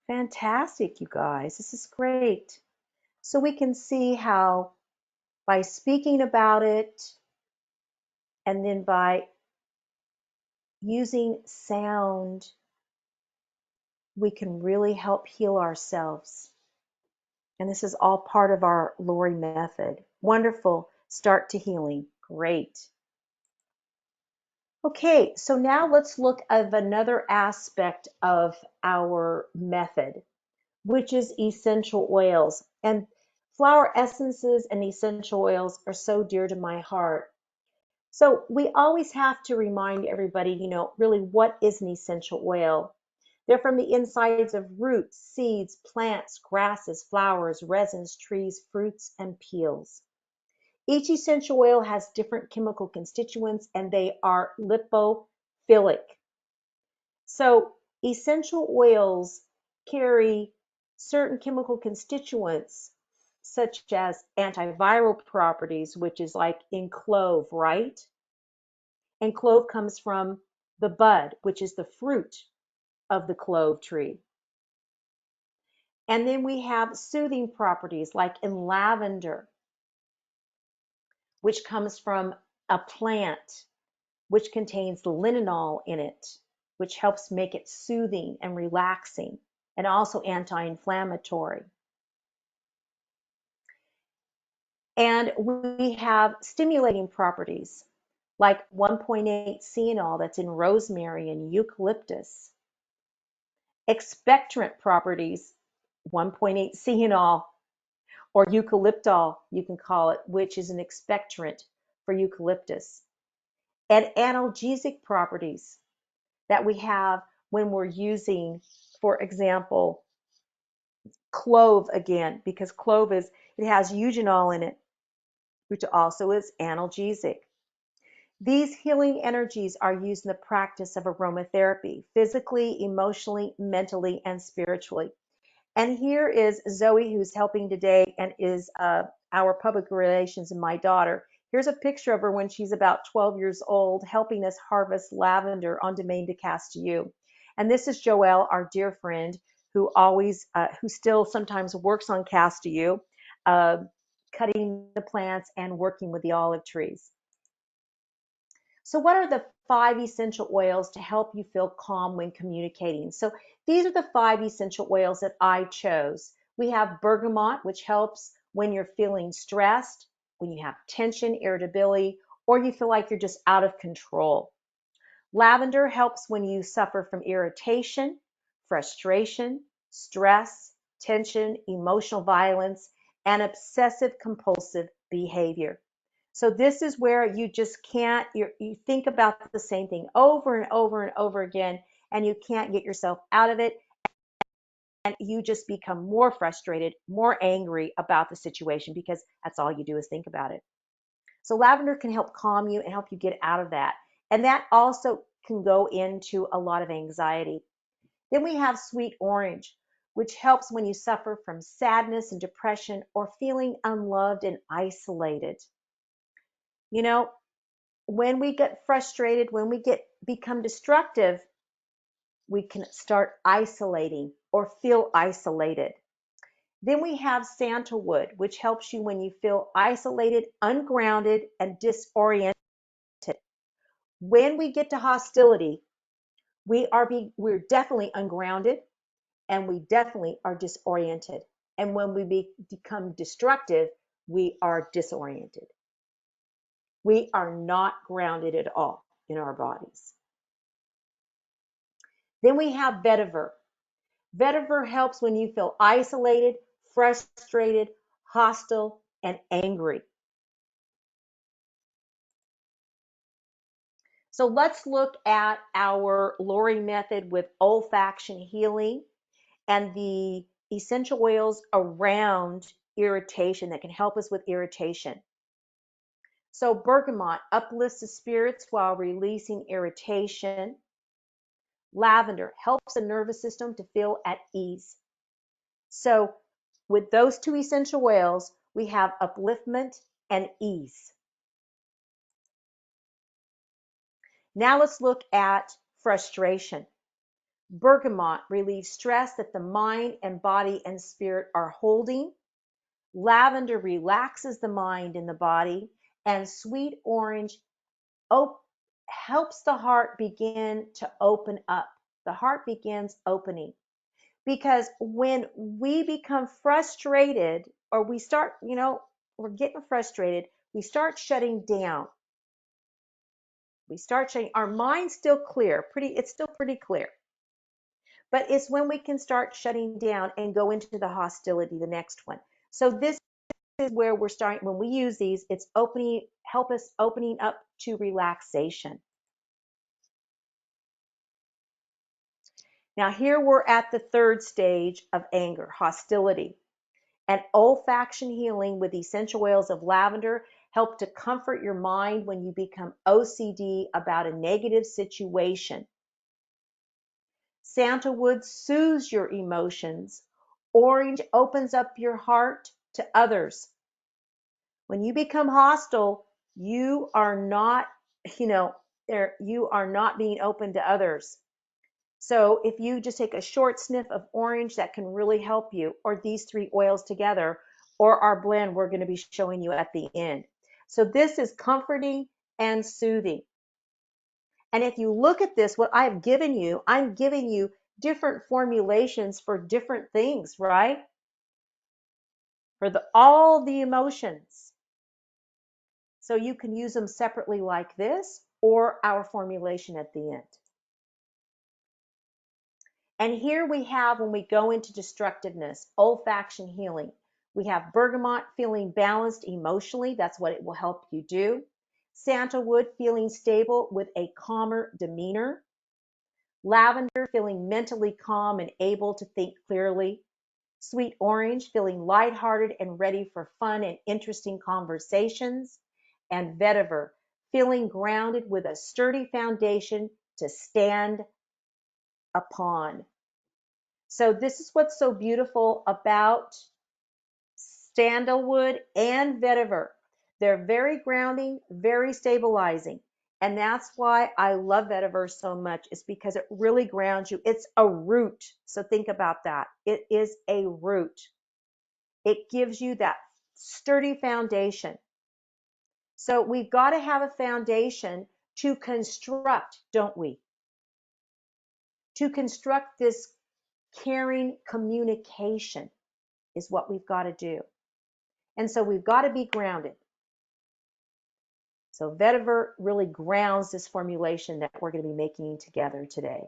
Fantastic, you guys. This is great. So we can see how by speaking about it and then by using sound, we can really help heal ourselves. And this is all part of our Lorrie method. Wonderful start to healing. Great. Okay, so now let's look at another aspect of our method, which is essential oils. And flower essences and essential oils are so dear to my heart. So we always have to remind everybody, really what is an essential oil? They're from the insides of roots, seeds, plants, grasses, flowers, resins, trees, fruits, and peels. Each essential oil has different chemical constituents and they are lipophilic. So essential oils carry certain chemical constituents such as antiviral properties, which is like in clove, right? And clove comes from the bud, which is the fruit of the clove tree. And then we have soothing properties like in lavender, which comes from a plant which contains linalool in it, which helps make it soothing and relaxing and also anti-inflammatory. And we have stimulating properties like 1.8 cyanol that's in rosemary and eucalyptus. Expectorant properties, 1.8 cyanol or eucalyptol, you can call it, which is an expectorant for eucalyptus. And analgesic properties that we have when we're using, for example, clove again, because clove it has eugenol in it, which also is analgesic. These healing energies are used in the practice of aromatherapy, physically, emotionally, mentally, and spiritually. And here is Zoe, who's helping today and is our public relations and my daughter. Here's a picture of her when she's about 12 years old, helping us harvest lavender on Domaine de Castellou. And this is Joelle, our dear friend, who still sometimes works on Castellou, cutting the plants and working with the olive trees. So what are the 5 essential oils to help you feel calm when communicating? So these are the 5 essential oils that I chose. We have bergamot, which helps when you're feeling stressed, when you have tension, irritability, or you feel like you're just out of control. Lavender helps when you suffer from irritation, frustration, stress, tension, emotional violence, and obsessive compulsive behavior. So this is where you just can't, you think about the same thing over and over and over again, and you can't get yourself out of it. And you just become more frustrated, more angry about the situation because that's all you do is think about it. So lavender can help calm you and help you get out of that. And that also can go into a lot of anxiety. Then we have sweet orange, which helps when you suffer from sadness and depression or feeling unloved and isolated. You know, when we get frustrated, when we become destructive, we can start isolating or feel isolated. Then we have sandalwood, which helps you when you feel isolated, ungrounded, and disoriented. When we get to hostility, we're definitely ungrounded and we definitely are disoriented. And when we become destructive, we are disoriented. We are not grounded at all in our bodies. Then we have vetiver. Vetiver helps when you feel isolated, frustrated, hostile, and angry. So let's look at our Lorrie method with olfaction healing and the essential oils around irritation that can help us with irritation. So bergamot uplifts the spirits while releasing irritation. Lavender helps the nervous system to feel at ease. So with those two essential oils, we have upliftment and ease. Now let's look at frustration. Bergamot relieves stress that the mind and body and spirit are holding. Lavender relaxes the mind and the body. And sweet orange helps the heart begin to open up. The heart begins opening. Because when we become frustrated or we start, we're getting frustrated, we start shutting down. We start shutting, our mind's still clear, it's still pretty clear. But it's when we can start shutting down and go into the hostility, the next one. So this is where we're starting. When we use these, it's help us opening up to relaxation. Now here we're at the third stage of anger, hostility. And olfaction healing with essential oils of lavender help to comfort your mind when you become OCD about a negative situation. Sandalwood soothes your emotions. Orange opens up your heart to others. When you become hostile, you are not, you are not being open to others. So if you just take a short sniff of orange, that can really help you, or these three oils together, or our blend we're going to be showing you at the end. So this is comforting and soothing. And if you look at this, what I'm giving you different formulations for different things, right? For all the emotions. So you can use them separately like this or our formulation at the end. And here we have, when we go into destructiveness, olfaction healing. We have bergamot, feeling balanced emotionally. That's what it will help you do. Sandalwood, feeling stable with a calmer demeanor. Lavender, feeling mentally calm and able to think clearly. Sweet orange, feeling lighthearted and ready for fun and interesting conversations. And vetiver, feeling grounded with a sturdy foundation to stand upon. So this is what's so beautiful about sandalwood and vetiver. They're very grounding, very stabilizing. And that's why I love vetiver so much, is because it really grounds you. It's a root. So think about that. It is a root. It gives you that sturdy foundation. So we've got to have a foundation to construct, don't we? To construct this caring communication is what we've got to do. And so we've got to be grounded. So vetiver really grounds this formulation that we're going to be making together today.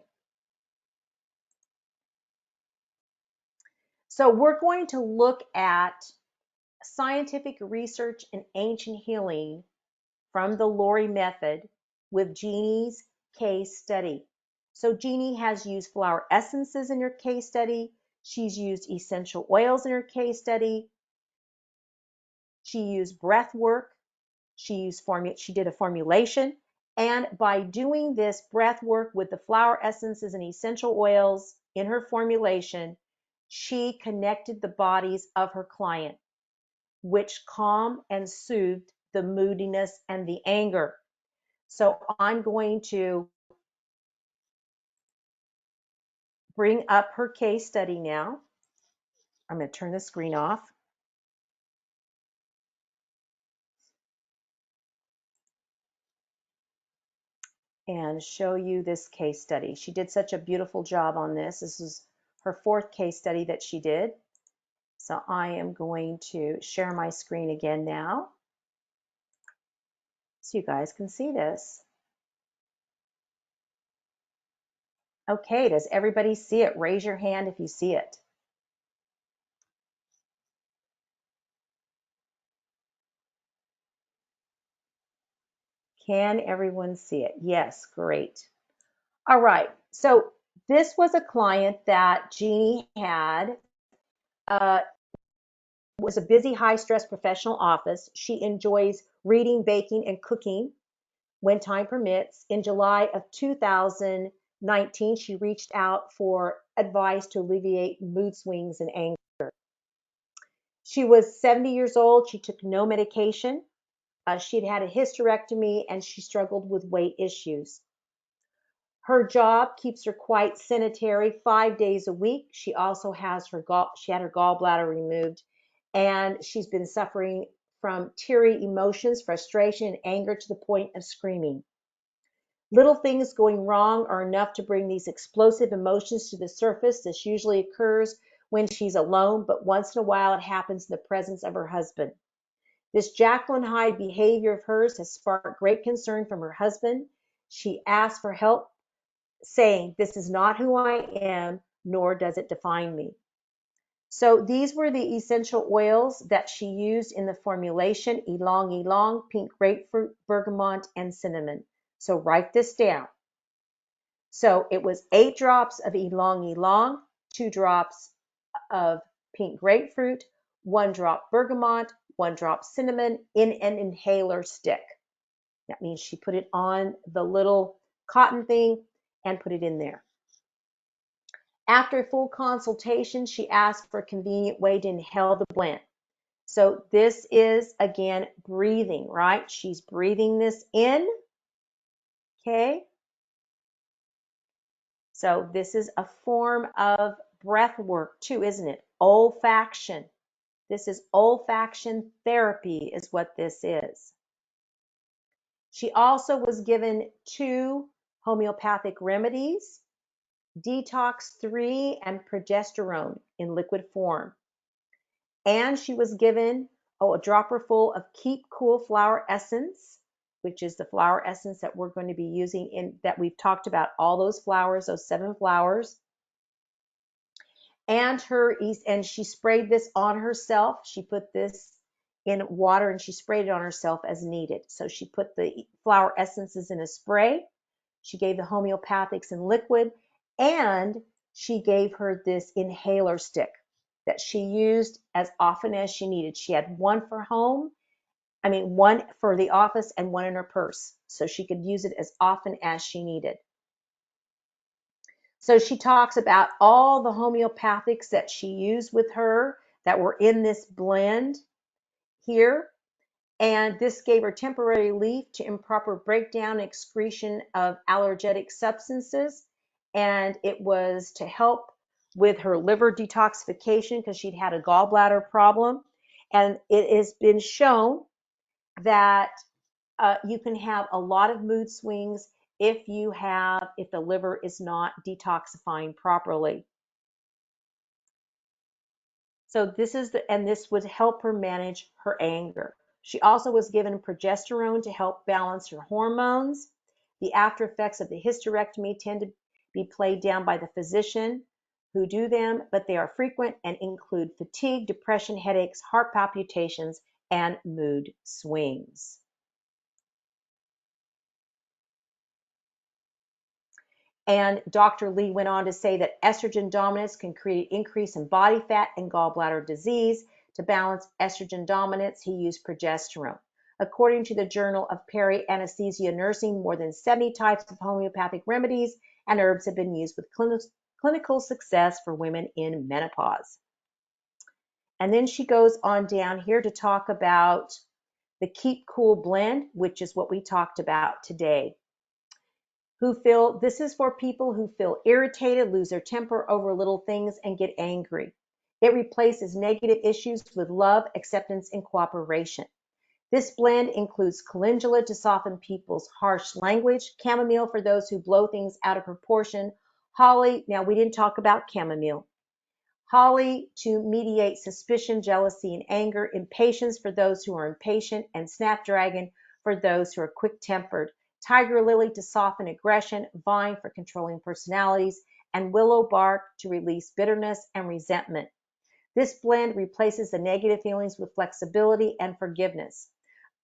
So we're going to look at scientific research in ancient healing from the Lorrie method with Jeanne's case study. So Jeanne has used flower essences in her case study. She's used essential oils in her case study. She used breath work She did a formulation, and by doing this breath work with the flower essences and essential oils in her formulation, she connected the bodies of her client, which calmed and soothed the moodiness and the anger. So I'm going to bring up her case study now. I'm going to turn the screen off. And show you this case study. She did such a beautiful job on this. This is her 4th case study that she did. So I am going to share my screen again now so you guys can see this. Okay, does everybody see it? Raise your hand if you see it. Can everyone see it? Yes, great. All right, so this was a client that Jeanne had. Was a busy, high-stress professional office. She enjoys reading, baking, and cooking when time permits. In July of 2019, she reached out for advice to alleviate mood swings and anger. She was 70 years old. She took no medication. She'd had a hysterectomy and she struggled with weight issues. Her job keeps her quite sedentary 5 days a week. She also has she had her gallbladder removed, and she's been suffering from teary emotions, frustration, and anger to the point of screaming. Little things going wrong are enough to bring these explosive emotions to the surface. This usually occurs when she's alone, but once in a while it happens in the presence of her husband. This Jekyll and Hyde behavior of hers has sparked great concern from her husband. She asked for help, saying, "This is not who I am, nor does it define me." So these were the essential oils that she used in the formulation: ylang ylang, pink grapefruit, bergamot, and cinnamon. So write this down. So it was 8 drops of ylang ylang, 2 drops of pink grapefruit, 1 drop bergamot, 1 drop cinnamon in an inhaler stick. That means she put it on the little cotton thing and put it in there. After a full consultation, she asked for a convenient way to inhale the blend. So this is, again, breathing, right? She's breathing this in, okay? So this is a form of breath work too, isn't it? Olfaction. This is olfaction therapy is what this is. She also was given 2 homeopathic remedies: Detox 3 and progesterone in liquid form. And she was given a dropper full of Keep Cool flower essence, which is the flower essence that we're going to be using in that we've talked about, all those flowers, those 7 flowers. And she sprayed this on herself. She put this in water and she sprayed it on herself as needed. So she put the flower essences in a spray. She gave the homeopathics in liquid, and she gave her this inhaler stick that she used as often as she needed. She had 1 for home, 1 for the office and 1 in her purse, so she could use it as often as she needed. So she talks about all the homeopathics that she used with her that were in this blend here. And this gave her temporary relief to improper breakdown and excretion of allergenic substances. And it was to help with her liver detoxification because she'd had a gallbladder problem. And it has been shown that you can have a lot of mood swings if the liver is not detoxifying properly. So this would help her manage her anger. She also was given progesterone to help balance her hormones. The after effects of the hysterectomy tend to be played down by the physician who do them, but they are frequent and include fatigue, depression, headaches, heart palpitations, and mood swings. And Dr. Lee went on to say that estrogen dominance can create an increase in body fat and gallbladder disease. To balance estrogen dominance, he used progesterone. According to the Journal of Peri-Anesthesia Nursing, more than 70 types of homeopathic remedies and herbs have been used with clinical success for women in menopause. And then she goes on down here to talk about the Keep Cool blend, which is what we talked about today. This is for people who feel irritated, lose their temper over little things, and get angry. It replaces negative issues with love, acceptance, and cooperation. This blend includes calendula to soften people's harsh language, chamomile for those who blow things out of proportion, holly, now we didn't talk about chamomile, holly to mediate suspicion, jealousy, and anger, impatience for those who are impatient, and snapdragon for those who are quick-tempered, tiger lily to soften aggression, vine for controlling personalities, and willow bark to release bitterness and resentment. This blend replaces the negative feelings with flexibility and forgiveness.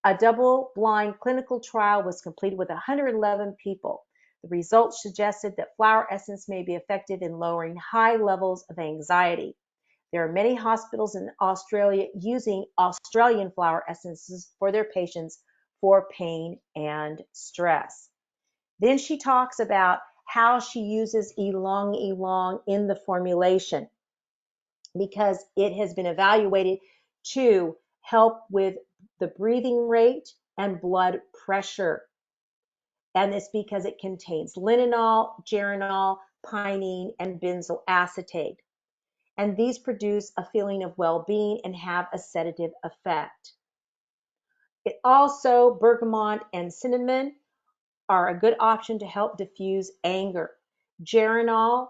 A double-blind clinical trial was completed with 111 people. The results suggested that flower essence may be effective in lowering high levels of anxiety. There are many hospitals in Australia using Australian flower essences for their patients for pain and stress. Then she talks about how she uses ylang ylang in the formulation because it has been evaluated to help with the breathing rate and blood pressure. And it's because it contains linalool, geraniol, pinene, and benzoyl acetate. And these produce a feeling of well-being and have a sedative effect. It also, bergamot and cinnamon are a good option to help diffuse anger. Geraniol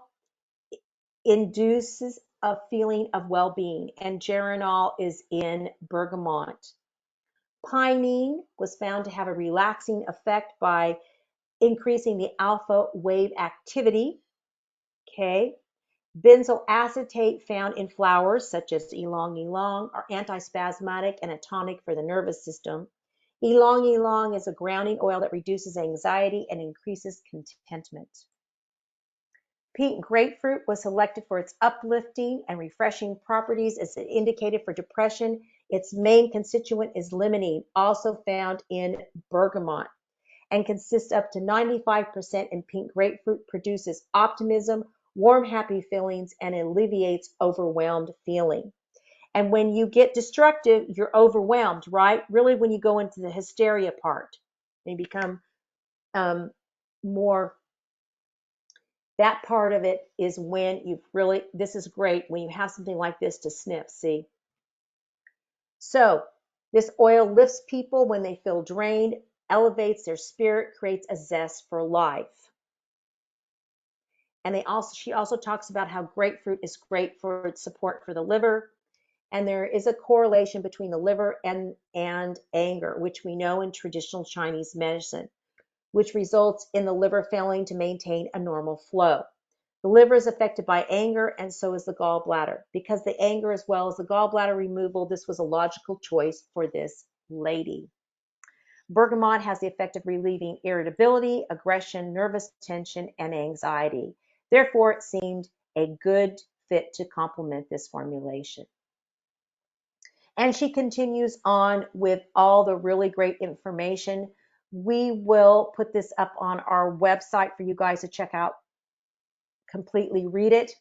induces a feeling of well-being, and geraniol is in bergamot. Pinene was found to have a relaxing effect by increasing the alpha wave activity. Okay. Benzoyl acetate found in flowers such as ylang ylang are antispasmodic and a tonic for the nervous system. Ylang ylang is a grounding oil that reduces anxiety and increases contentment. Pink grapefruit was selected for its uplifting and refreshing properties as indicated for depression. Its main constituent is limonene, also found in bergamot, and consists up to 95% in pink grapefruit, produces optimism, warm, happy feelings, and alleviates overwhelmed feeling. And when you get destructive, you're overwhelmed, right? Really, when you go into the hysteria part, you become more. That part of it is when you've really, this is great, when you have something like this to sniff, see? So this oil lifts people when they feel drained, elevates their spirit, creates a zest for life. And she also talks about how grapefruit is great for its support for the liver. And there is a correlation between the liver and anger, which we know in traditional Chinese medicine, which results in the liver failing to maintain a normal flow. The liver is affected by anger, and so is the gallbladder. Because the anger as well as the gallbladder removal, this was a logical choice for this lady. Bergamot has the effect of relieving irritability, aggression, nervous tension, and anxiety. Therefore, it seemed a good fit to complement this formulation. And she continues on with all the really great information. We will put this up on our website for you guys to check out, completely read it.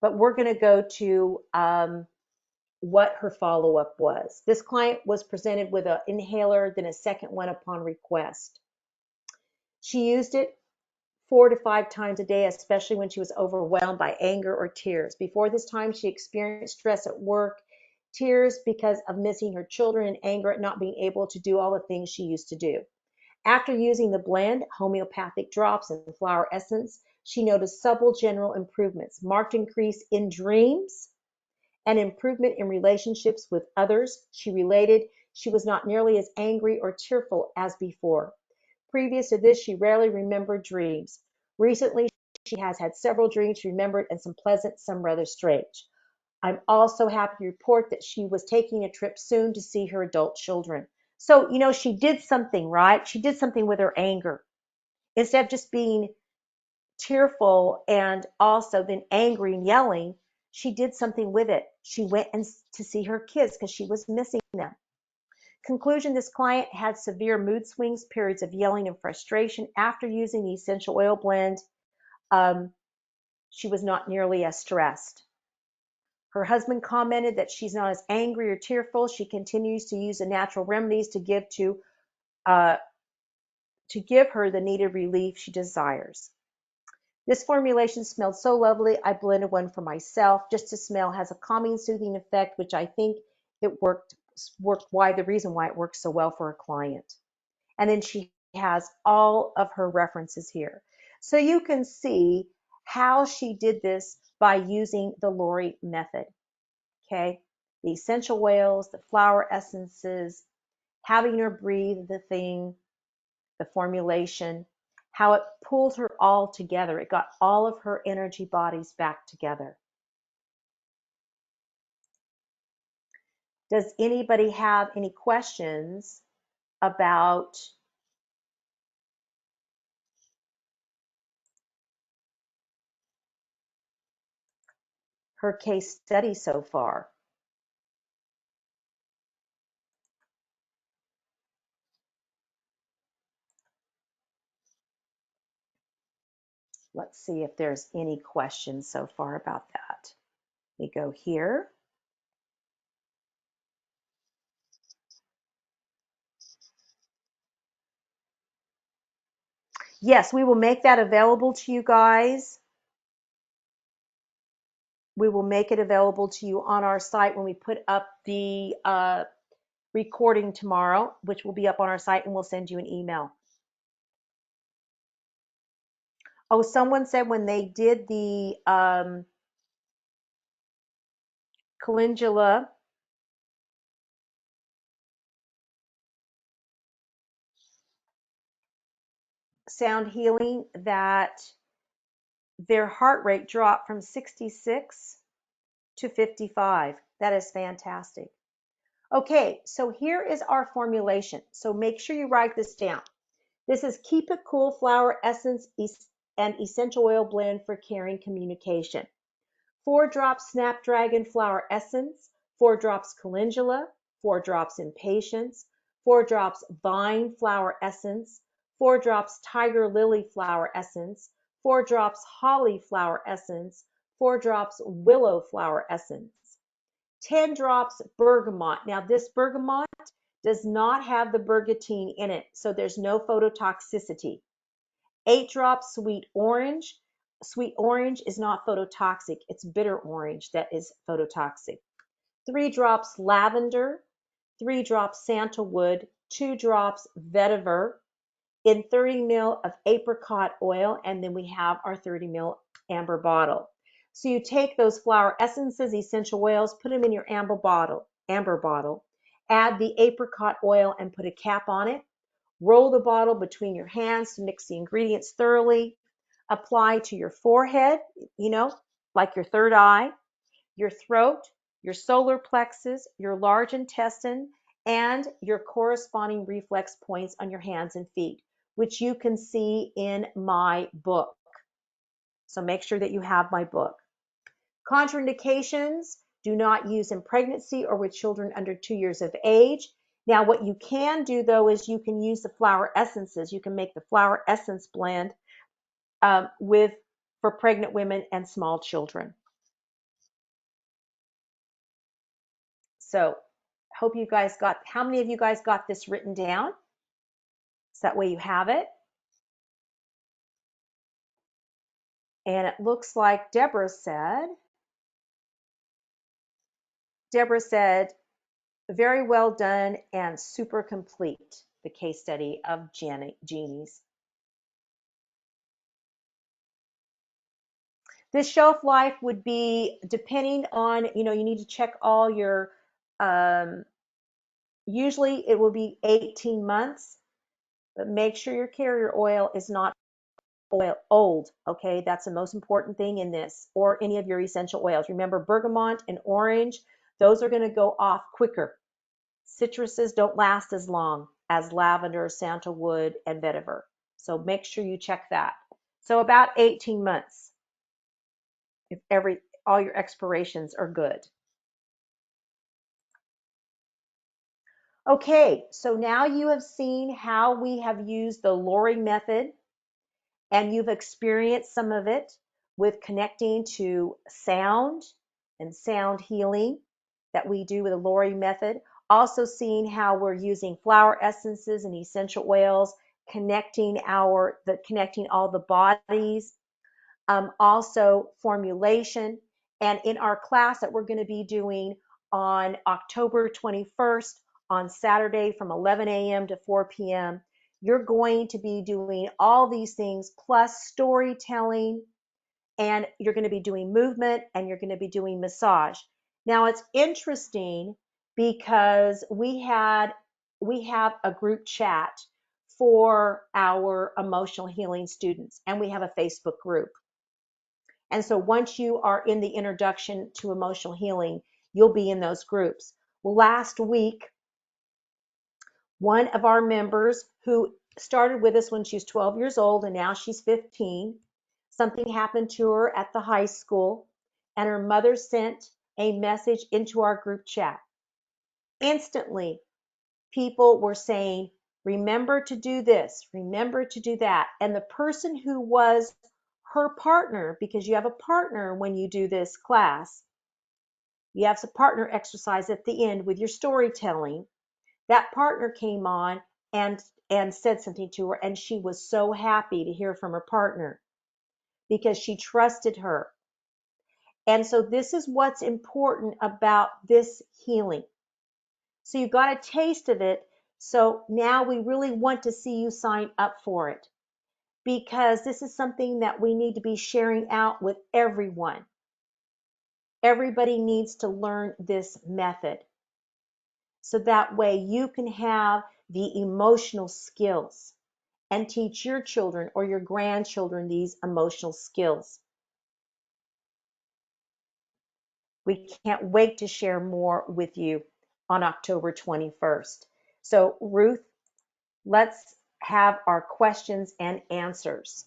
But we're going to go to what her follow-up was. This client was presented with an inhaler, then a second one upon request. She used it 4 to 5 times a day, especially when she was overwhelmed by anger or tears. Before this time, she experienced stress at work, tears because of missing her children, and anger at not being able to do all the things she used to do. After using the blend, homeopathic drops, and flower essence, she noticed subtle general improvements, marked increase in dreams, and improvement in relationships with others. She related she was not nearly as angry or tearful as before. Previous to this, she rarely remembered dreams. Recently, she has had several dreams remembered, and some pleasant, some rather strange. I'm also happy to report that she was taking a trip soon to see her adult children. So, she did something, right? She did something with her anger. Instead of just being tearful and also then angry and yelling, she did something with it. She went to see her kids because she was missing them. Conclusion, this client had severe mood swings, periods of yelling and frustration. After using the essential oil blend, she was not nearly as stressed. Her husband commented that she's not as angry or tearful. She continues to use the natural remedies uh, to give her the needed relief she desires. This formulation smelled so lovely, I blended one for myself. Just to smell has a calming, soothing effect, which I think it worked why the reason why it works so well for a client. And then she has all of her references here. So you can see how she did this by using the Lorrie method. Okay, the essential oils, the flower essences, having her breathe the thing, the formulation, how it pulled her all together. It got all of her energy bodies back together. Does anybody have any questions about her case study so far? Let's see if there's any questions so far about that. We go here. Yes, we will make that available to you guys. We will make it available to you on our site when we put up the recording tomorrow, which will be up on our site, and we'll send you an email. Oh, someone said when they did the calendula sound healing that their heart rate dropped from 66 to 55. That is fantastic. Okay, so here is our formulation. So make sure you write this down. This is Keep It Cool Flower Essence and Essential Oil Blend for Caring Communication. 4 drops Snapdragon Flower Essence, 4 drops Calendula, 4 drops Impatience, 4 drops Vine Flower Essence, 4 drops Tiger Lily Flower Essence, 4 drops Holly Flower Essence, 4 drops Willow Flower Essence, 10 drops Bergamot. Now this bergamot does not have the bergatine in it, so there's no phototoxicity. 8 drops Sweet Orange. Sweet orange is not phototoxic. It's bitter orange that is phototoxic. 3 drops lavender, 3 drops sandalwood, 2 drops vetiver, in 30 ml of apricot oil, and then we have our 30 ml amber bottle. So you take those flower essences, essential oils, put them in your amber bottle, add the apricot oil and put a cap on it. Roll the bottle between your hands to mix the ingredients thoroughly. Apply to your forehead, like your third eye, your throat, your solar plexus, your large intestine, and your corresponding reflex points on your hands and feet, which you can see in my book. So make sure that you have my book. Contraindications: do not use in pregnancy or with children under 2 years of age. Now, what you can do, though, is you can use the flower essences. You can make the flower essence blend for pregnant women and small children. So hope you guys how many of you guys got this written down? So that way you have it. And it looks like Deborah said, very well done and super complete, the case study of Jeannie's. This shelf life would be, depending on, you need to check all your, usually it will be 18 months, but make sure your carrier oil is not old, okay? That's the most important thing in this, or any of your essential oils. Remember, bergamot and orange, those are going to go off quicker. Citruses don't last as long as lavender, sandalwood, and vetiver. So make sure you check that. So about 18 months, if all your expirations are good. Okay, so now you have seen how we have used the Lorrie method, and you've experienced some of it with connecting to sound and sound healing that we do with the Lorrie method. Also seeing how we're using flower essences and essential oils, connecting all the bodies, also formulation. And in our class that we're going to be doing on October 21st on Saturday from 11 a.m. to 4 p.m., you're going to be doing all these things plus storytelling, and you're going to be doing movement, and you're going to be doing massage. Now it's interesting because we have a group chat for our emotional healing students, and we have a Facebook group. And so once you are in the introduction to emotional healing, you'll be in those groups. Well, last week, one of our members who started with us when she was 12 years old and now she's 15, something happened to her at the high school, and her mother sent a message into our group chat. Instantly, people were saying, remember to do this, remember to do that. And the person who was her partner, because you have a partner when you do this class, you have a partner exercise at the end with your storytelling. That partner came on and said something to her, and she was so happy to hear from her partner because she trusted her. And so this is what's important about this healing. So you got a taste of it. So now we really want to see you sign up for it, because this is something that we need to be sharing out with everyone. Everybody needs to learn this method, so that way you can have the emotional skills and teach your children or your grandchildren these emotional skills. We can't wait to share more with you on October 21st. So Ruth, let's have our questions and answers.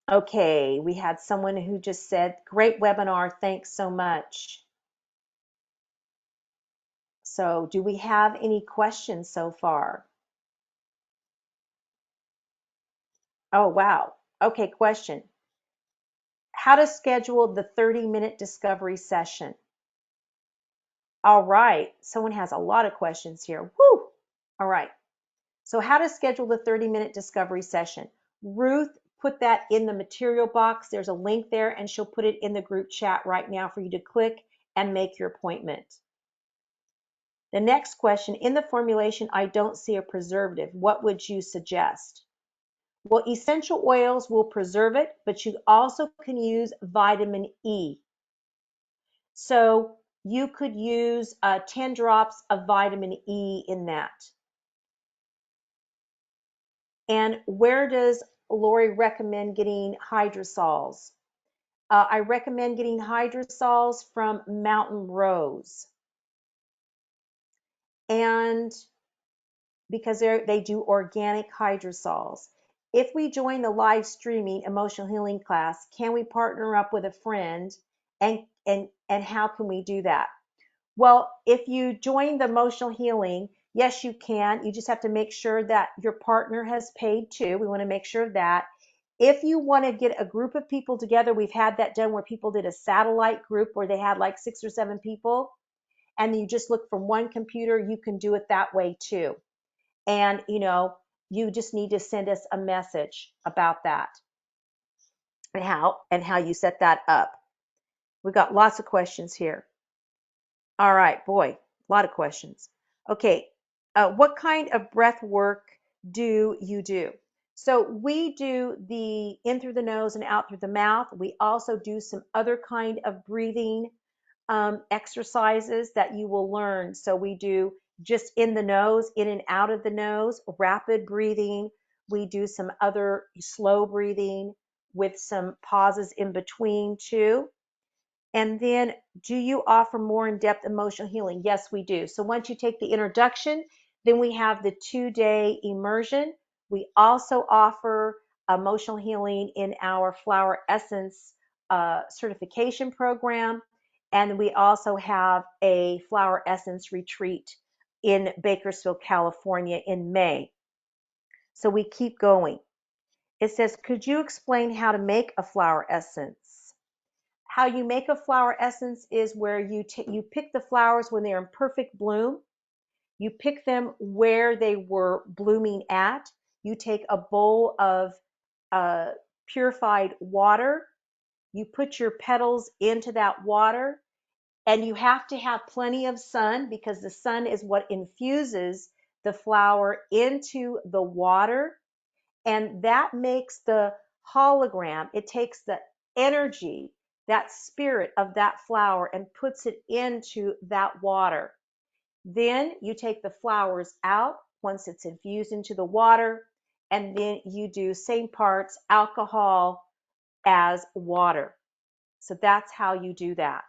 Okay, we had someone who just said, great webinar, thanks so much. So do we have any questions so far? Oh, wow. Okay, question. How to schedule the 30-minute discovery session. All right, someone has a lot of questions here. Woo! All right, so how to schedule the 30-minute discovery session. Ruth put that in the material box. There's a link there, and she'll put it in the group chat right now for you to click and make your appointment. The next question, in the formulation, I don't see a preservative. What would you suggest? Well, essential oils will preserve it, but you also can use vitamin E. So you could use 10 drops of vitamin E in that. And where does Lorrie recommend getting hydrosols? I recommend getting hydrosols from Mountain Rose. And because they do organic hydrosols. If we join the live streaming emotional healing class, can we partner up with a friend, and how can we do that? Well, if you join the emotional healing, yes, you can. You just have to make sure that your partner has paid too. We want to make sure of that. If you want to get a group of people together, we've had that done where people did a satellite group where they had like 6 or 7 people, and you just look from one computer. You can do it that way too. And you just need to send us a message about that and how you set that up. We've got lots of questions here. All right, boy, a lot of questions. Okay, what kind of breath work do you do? So we do the in through the nose and out through the mouth. We also do some other kind of breathing exercises that you will learn. So we do just in the nose, in and out of the nose, rapid breathing. We do some other slow breathing with some pauses in between too. And then, do you offer more in-depth emotional healing? Yes, we do. So once you take the introduction, Then we have the 2-day immersion. We also offer emotional healing in our flower essence certification program. And we also have a flower essence retreat in Bakersfield, California in May. So we keep going. It says, could you explain how to make a flower essence? How you make a flower essence is where you pick the flowers when they're in perfect bloom. You pick them where they were blooming at. You take a bowl of purified water. You put your petals into that water, and you have to have plenty of sun because the sun is what infuses the flower into the water, and that makes the hologram. It takes the energy, that spirit of that flower, and puts it into that water. Then you take the flowers out once it's infused into the water, and then you do same parts alcohol as water. So that's how you do that.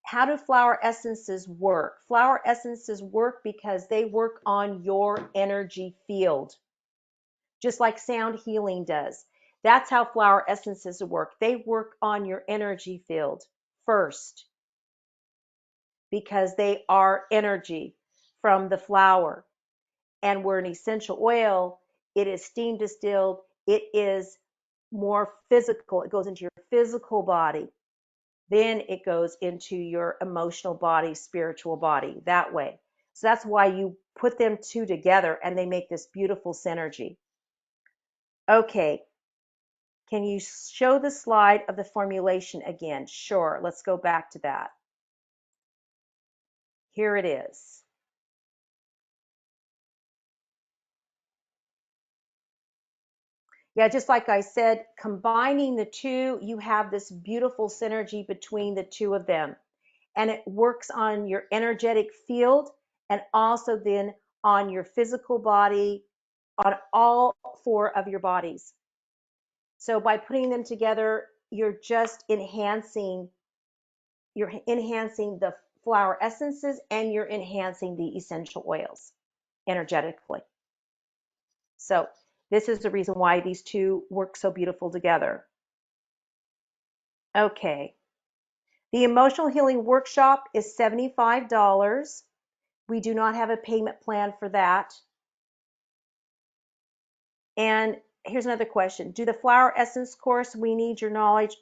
How do flower essences work? Flower essences work because they work on your energy field, just like sound healing does. That's how flower essences work. They work on your energy field first because they are energy from the flower. And we're an essential oil, it is steam distilled, it is more physical. It goes into your physical body. Then it goes into your emotional body, spiritual body, that way. So that's why you put them two together and they make this beautiful synergy. Okay, can you show the slide of the formulation again? Sure, let's go back to that. Here it is. Yeah, just like I said, combining the two, you have this beautiful synergy between the two of them. And it works on your energetic field and also then on your physical body, on all four of your bodies. So by putting them together, you're just enhancing the flower essences and you're enhancing the essential oils energetically. So this is the reason why these two work so beautiful together. Okay. The emotional healing workshop is $75. We do not have a payment plan for that. And here's another question. Do the flower essence course, we need your knowledge.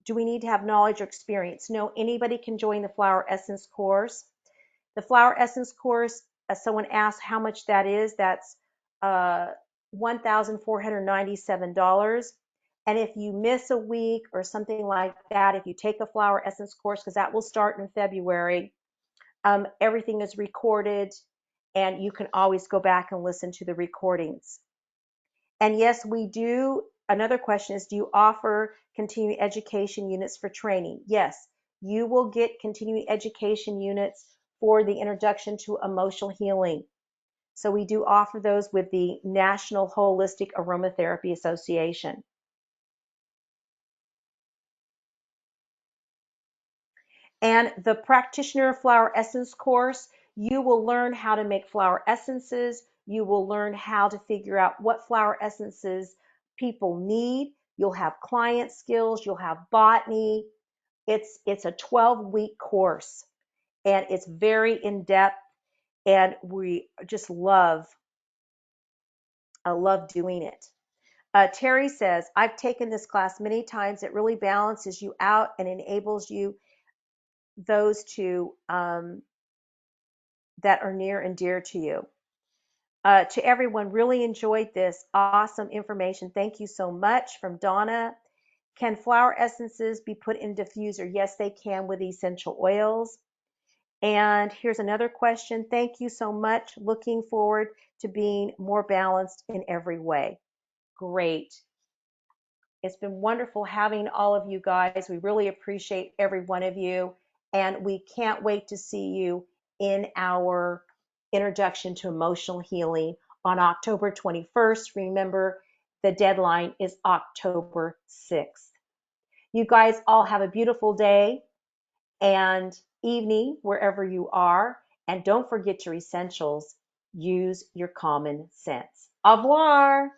Do we need to have knowledge or experience? No, anybody can join the flower essence course. The flower essence course, as someone asked how much that is, that's $1,497. And if you miss a week or something like that, if you take a flower essence course, because that will start in February, everything is recorded and you can always go back and listen to the recordings. And yes, we do. Another question is, do you offer continuing education units for training? Yes, you will get continuing education units for the introduction to emotional healing. So we do offer those with the National Holistic Aromatherapy Association. And the Practitioner Flower Essence course, you will learn how to make flower essences. You will learn how to figure out what flower essences people need. You'll have client skills. You'll have botany. It's a 12-week course, and it's very in-depth, and we just I love doing it. Terry says, I've taken this class many times. It really balances you out and enables you those two that are near and dear to you. To everyone, really enjoyed this awesome information. Thank you so much. From Donna. Can flower essences be put in diffuser? Yes, they can with essential oils. And here's another question. Thank you so much. Looking forward to being more balanced in every way. Great. It's been wonderful having all of you guys. We really appreciate every one of you. And we can't wait to see you in our introduction to emotional healing on October 21st. Remember, the deadline is October 6th. You guys all have a beautiful day, and evening, wherever you are. And don't forget your essentials. Use your common sense. Au revoir.